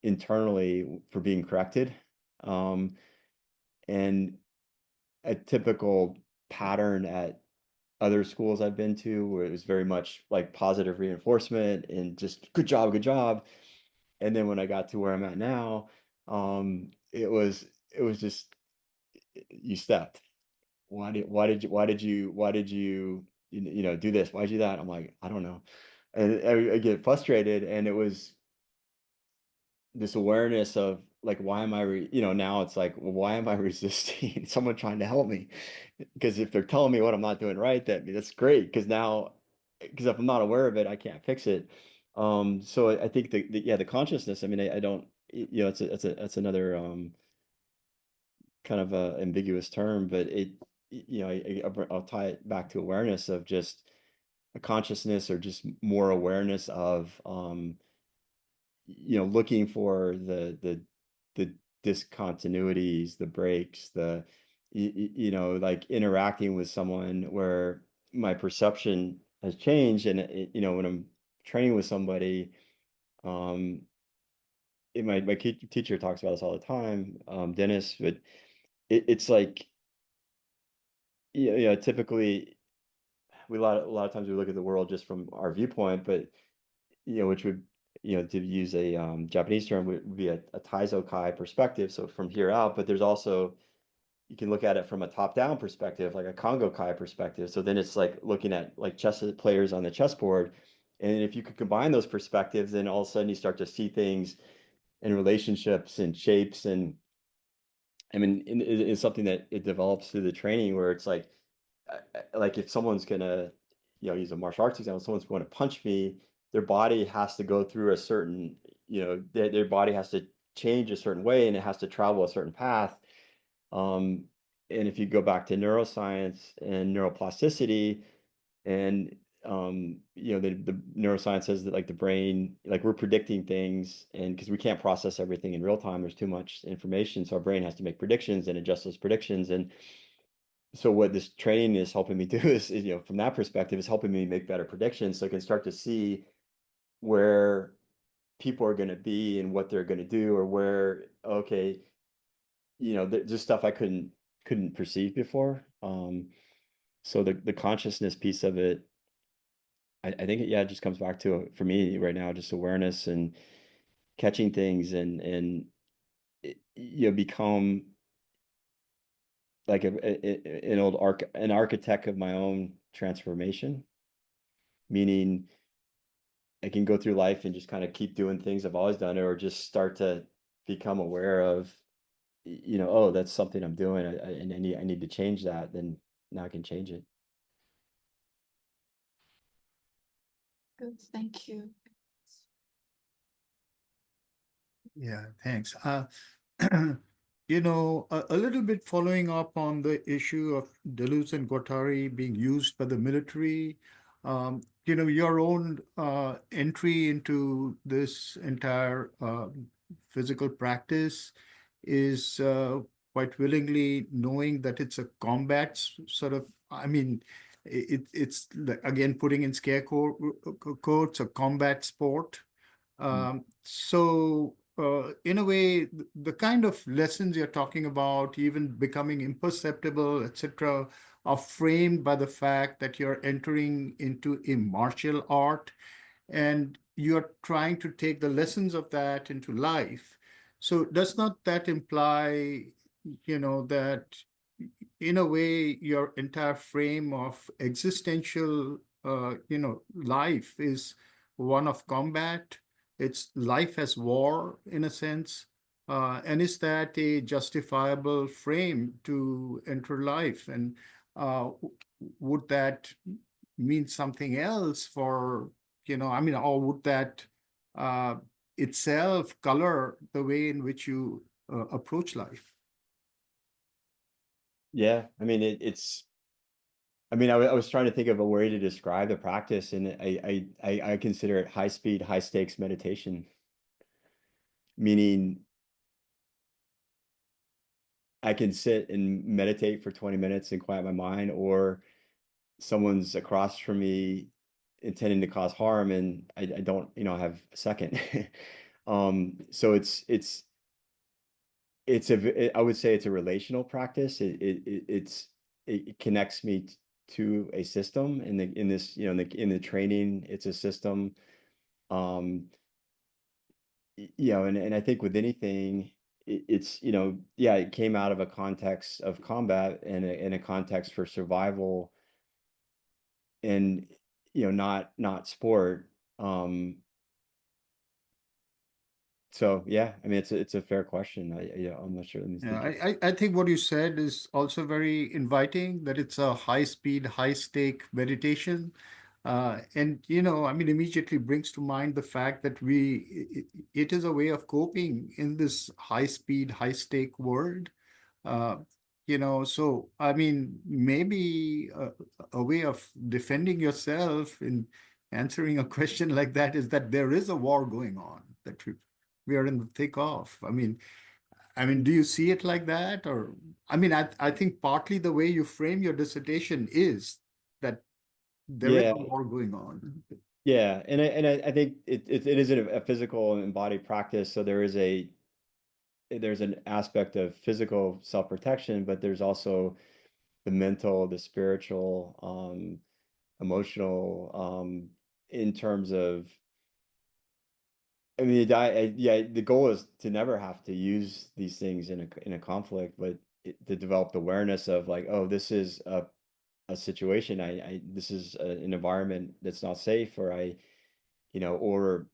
internally for being corrected. And a typical pattern at other schools I've been to, where it was very much like positive reinforcement and just good job, good job. And then when I got to where I'm at now, it was just, you stepped. Why did you do this? Why'd you do that? I'm like, I don't know. And I get frustrated, and it was this awareness of like, why am I, now it's like, well, why am I resisting someone trying to help me? Because if they're telling me what I'm not doing right, that's great. Because if I'm not aware of it, I can't fix it. So I think the consciousness, I mean, I don't, it's another kind of a ambiguous term, but I'll tie it back to awareness of just a consciousness, or just more awareness of, looking for the discontinuities, the breaks, like interacting with someone where my perception has changed. And when I'm training with somebody, my teacher talks about this all the time, Dennis, but it's like yeah, typically a lot of times we look at the world just from our viewpoint, but which would, to use a Japanese term, would be a Taizokai perspective. So from here out, but there's also, you can look at it from a top-down perspective, like a Kongo Kai perspective. So then it's like looking at like chess players on the chessboard. And if you could combine those perspectives, then all of a sudden you start to see things in relationships and shapes. And I mean, it's something that it develops through the training where it's like if someone's gonna, use a martial arts example, someone's going to punch me, their body has to go through a certain, their body has to change a certain way and it has to travel a certain path. Um, and if you go back to neuroscience and neuroplasticity, and the neuroscience says that like the brain, like we're predicting things, and because we can't process everything in real time, there's too much information, so our brain has to make predictions and adjust those predictions. And so what this training is helping me do is from that perspective, is helping me make better predictions, so I can start to see where people are going to be and what they're going to do, or where, okay, just stuff I couldn't perceive before. So the consciousness piece of it, I think it just comes back to, for me right now, just awareness and catching things, and become like an architect of my own transformation, meaning I can go through life and just kind of keep doing things I've always done, or just start to become aware of, oh, that's something I'm doing, and I need to change that. Then now I can change it. Good, thank you. Yeah, thanks. A little bit following up on the issue of Deleuze and Guattari being used by the military, your own entry into this entire physical practice is quite willingly knowing that it's a combat sort of, I mean, it's again, putting in scare quotes, a combat sport. So in a way, the kind of lessons you're talking about, even becoming imperceptible, etc., are framed by the fact that you're entering into a martial art and you're trying to take the lessons of that into life. So does not that imply, that in a way, your entire frame of existential, life is one of combat? It's life as war, in a sense. And is that a justifiable frame to enter life? And would that mean something else for, or would that itself color the way in which you approach life? Yeah, I mean, I was trying to think of a way to describe the practice, and I consider it high speed, high stakes meditation, meaning I can sit and meditate for 20 minutes and quiet my mind, or someone's across from me intending to cause harm, and I don't, have a second. So I would say it's a relational practice. It connects me to a system in the training. It's a system. And I think with anything, it's, it came out of a context of combat, and in a context for survival, and not sport. So yeah, I mean, it's a fair question. I'm not sure. Let me Yeah, think. I think what you said is also very inviting, that it's a high speed, high stake meditation. And, immediately brings to mind the fact that it is a way of coping in this high speed, high stake world. Uh, so, I mean, maybe a way of defending yourself in answering a question like that is that there is a war going on, that we are in the thick of. I mean, do you see it like that? Or, I think partly the way you frame your dissertation is that there is Yeah, a war going on. yeah, and I think it is a physical and embodied practice. So there's an aspect of physical self-protection, but there's also the mental, the spiritual, emotional, in terms of, I mean, yeah, the goal is to never have to use these things in a conflict, but to develop the awareness of like, oh, this is a situation, this is an environment that's not safe, or or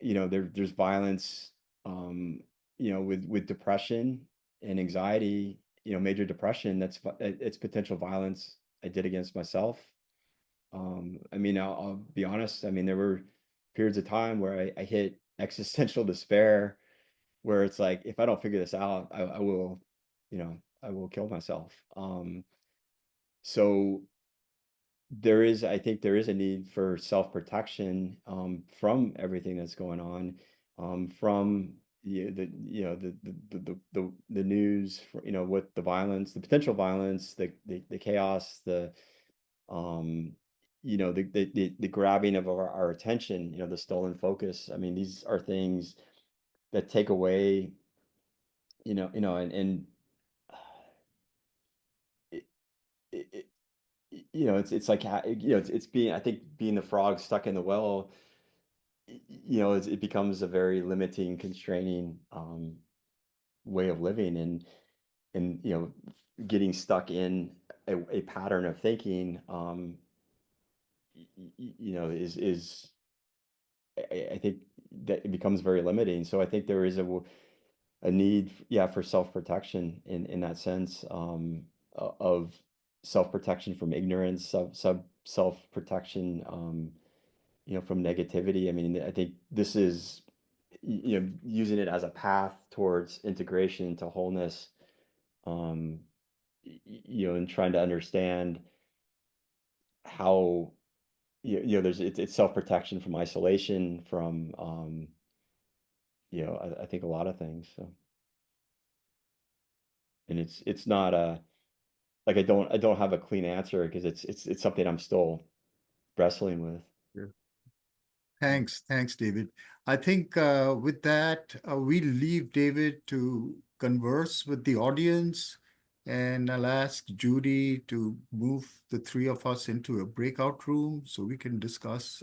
there's violence, with depression and anxiety, major depression, it's potential violence I did against myself. I mean, I'll be honest. I mean, there were periods of time where I hit existential despair, where it's like, if I don't figure this out, I will, I will kill myself. So I think there is a need for self-protection, from everything that's going on, from the news, with the violence, the potential violence, the chaos, um, the grabbing of our attention, the stolen focus. I mean, these are things that take away, and it, it, it's like, it's being, I think, being the frog stuck in the well, it becomes a very limiting, constraining, way of living, and getting stuck in a pattern of thinking, is I think that it becomes very limiting. So I think there is a need, yeah, for self-protection in that sense, of self-protection from ignorance, self-protection, from negativity. I mean, I think this is, using it as a path towards integration into wholeness, um, and trying to understand how, it's self-protection from isolation, from, I think a lot of things. So, and it's not like, I don't have a clean answer, because it's something I'm still wrestling with. Yeah. Thanks, David. I think with that, we'll leave David to converse with the audience, and I'll ask Judy to move the three of us into a breakout room so we can discuss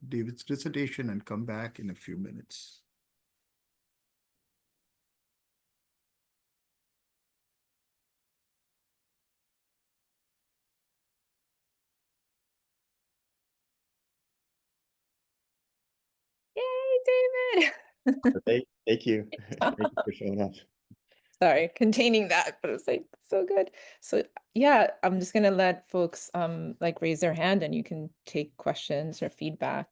David's dissertation and come back in a few minutes. Yay, David. So thank you. Thank you for showing up. Sorry, containing that, but it was like so good. So yeah, I'm just gonna let folks like raise their hand, and you can take questions or feedback.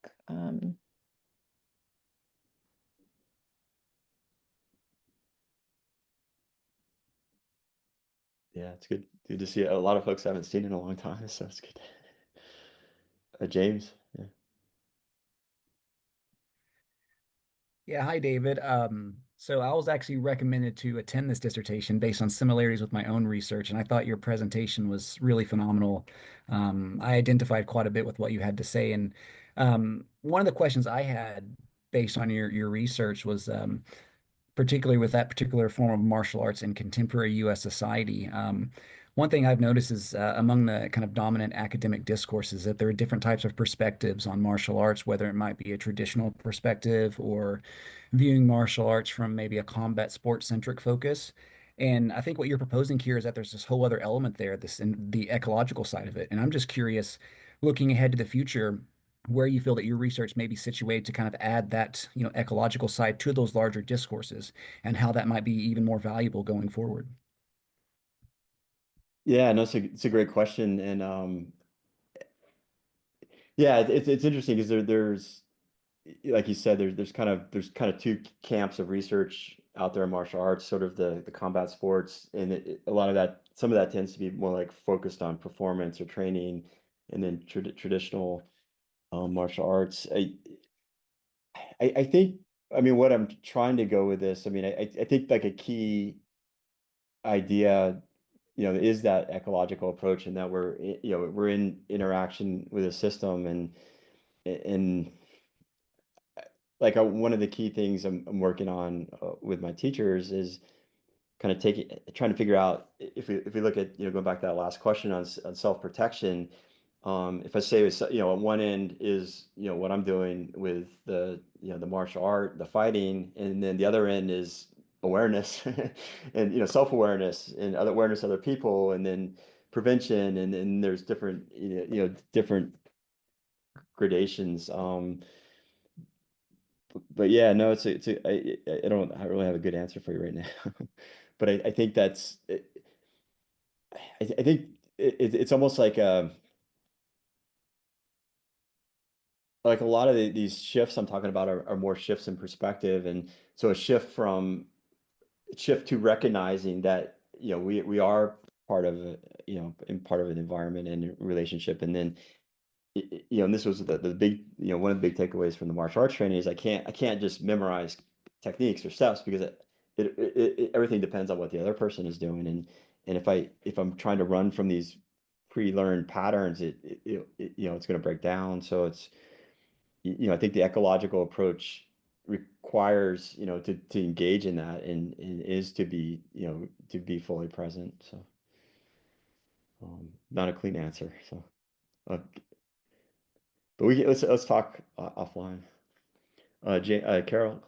Yeah, it's good to see a lot of folks I haven't seen in a long time, so it's good. James, yeah. Yeah, hi, David. So I was actually recommended to attend this dissertation based on similarities with my own research, and I thought your presentation was really phenomenal. I identified quite a bit with what you had to say, and one of the questions I had based on your research was particularly with that particular form of martial arts in contemporary U.S. society. One thing I've noticed is among the kind of dominant academic discourses that there are different types of perspectives on martial arts, whether it might be a traditional perspective or viewing martial arts from maybe a combat sports centric focus. And I think what you're proposing here is that there's this whole other element there, this in the ecological side of it. And I'm just curious, looking ahead to the future, where you feel that your research may be situated to kind of add that, ecological side to those larger discourses, and how that might be even more valuable going forward. Yeah, no, it's a great question, and yeah, it's interesting, because there's, like you said, there's kind of two camps of research out there in martial arts, sort of the combat sports, and a lot of that, some of that tends to be more like focused on performance or training, and then traditional, martial arts. I think, I mean, what I'm trying to go with this, I mean, I think like a key idea, is that ecological approach, and that we're in interaction with a system, and like one of the key things I'm working on, with my teachers, is kind of trying to figure out if we look at, going back to that last question on self-protection. If I say, on one end is, what I'm doing with the martial art, the fighting, and then the other end is awareness and, self-awareness and other awareness of other people, and then prevention, and then there's different, different gradations. But yeah, no, I don't really have a good answer for you right now. But I think that's, I think it's almost like a lot of these shifts I'm talking about are more shifts in perspective. And so a shift to recognizing that, we are part of part of an environment and a relationship. And then, and this was the big, one of the big takeaways from the martial arts training is I can't just memorize techniques or steps, because everything depends on what the other person is doing. And if I'm trying to run from these pre-learned patterns, it's going to break down. So it's, I think the ecological approach requires, to engage in that, and is to be, to be fully present. So, not a clean answer. So, but let's talk offline. Carol.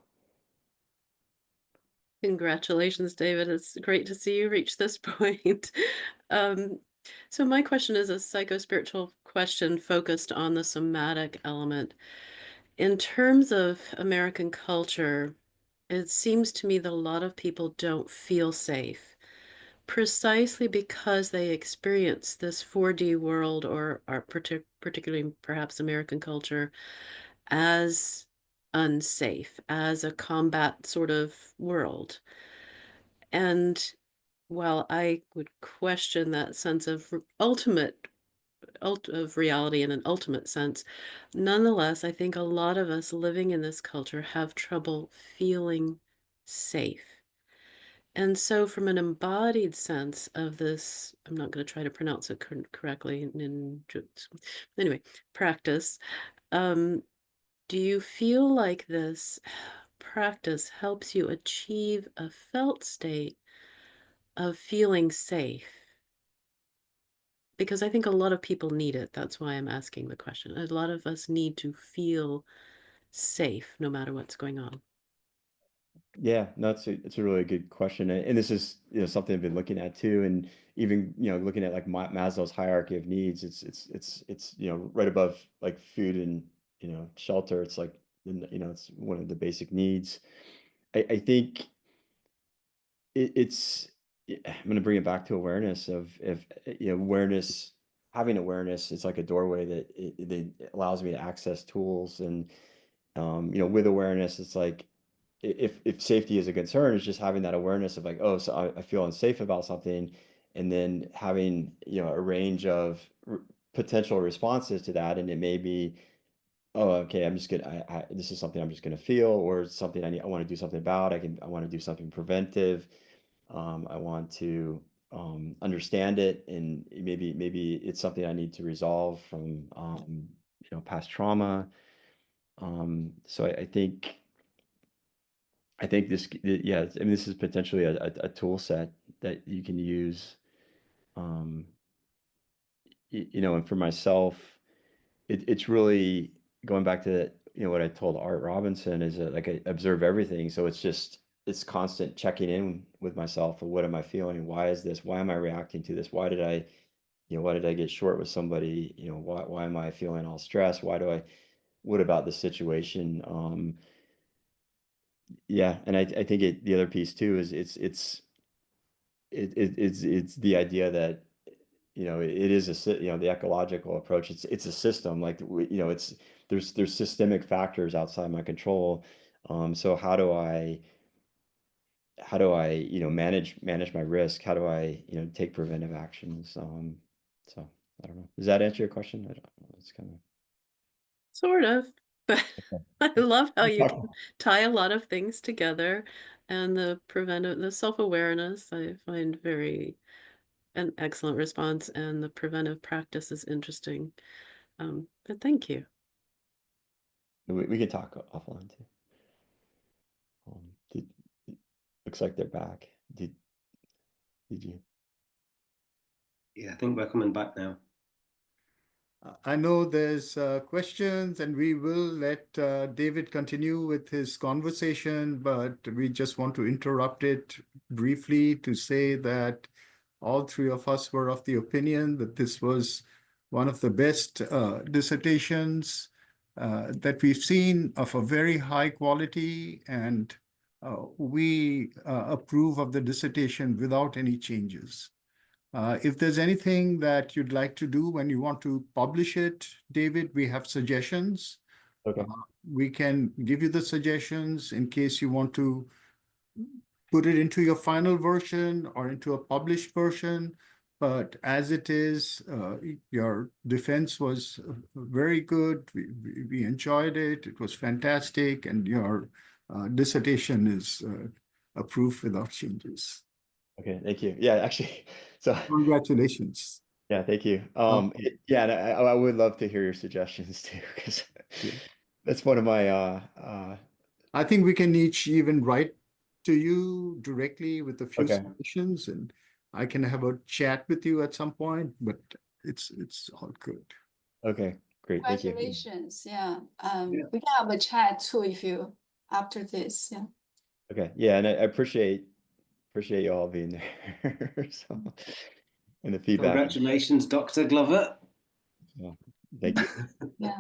Congratulations, David. It's great to see you reach this point. So my question is a psycho-spiritual question focused on the somatic element. In terms of American culture, it seems to me that a lot of people don't feel safe, precisely because they experience this 4D world, or particularly perhaps American culture, as unsafe, as a combat sort of world. And while I would question that sense of of reality in an ultimate sense, nonetheless, I think a lot of us living in this culture have trouble feeling safe. And so from an embodied sense of this, I'm not going to try to pronounce it correctly, ninjutsu, anyway, practice, do you feel like this practice helps you achieve a felt state of feeling safe? Because I think a lot of people need it. That's why I'm asking the question. A lot of us need to feel safe no matter what's going on. Yeah, no, it's a really good question, and this is, something I've been looking at too, and even, looking at like Maslow's hierarchy of needs. It's right above like food and, shelter. It's like, it's one of the basic needs. I think it's I'm going to bring it back to awareness of, if awareness, having awareness is like a doorway that it allows me to access tools. And with awareness, it's like, if safety is a concern, it's just having that awareness of like, oh, so I feel unsafe about something, and then having, a range of potential responses to that. And it may be, oh, okay, I'm just gonna, this is something I'm just gonna feel, or something I want to do something about. I want to do something preventive. I want to understand it, and maybe it's something I need to resolve from, past trauma. So I think this, yeah, I mean, this is potentially a tool set that you can use. And for myself, it's really going back to, what I told Art Robinson, is that like I observe everything. So it's constant checking in with myself. Of what am I feeling? Why is this? Why am I reacting to this? Why did I get short with somebody? Why am I feeling all stressed? What about the situation? Yeah, and I think the other piece too is it's the idea that, it is the ecological approach. It's a system. Like it's there's systemic factors outside my control. So how do I manage my risk? How do I take preventive actions? So I don't know. Does that answer your question? I don't know. It's kind of Sort of, but I love how you okay. can tie a lot of things together, and the self-awareness I find an excellent response, and the preventive practice is interesting. But thank you. We can talk offline too. Did, looks like they're back. Did you? Yeah, I think we're coming back now. I know there's questions, and we will let David continue with his conversation, but we just want to interrupt it briefly to say that all three of us were of the opinion that this was one of the best dissertations that we've seen, of a very high quality, and we approve of the dissertation without any changes. If there's anything that you'd like to do when you want to publish it, David, we have suggestions. Okay. We can give you the suggestions in case you want to put it into your final version or into a published version. But as it is, your defense was very good. We enjoyed it. It was fantastic. And your dissertation is approved without changes. Okay, thank you. Yeah, actually, so Congratulations. yeah, thank you. Yeah, and I would love to hear your suggestions too, because that's one of my I think we can each even write to you directly with a few Okay. suggestions, and I can have a chat with you at some point, but it's all good. Okay, great, thank you. Congratulations. Yeah. Yeah. We can have a chat too if you after this. Yeah. Okay, yeah, and I appreciate you all being there. So, and the feedback. Congratulations, Dr. Glover. So, thank you. Yeah.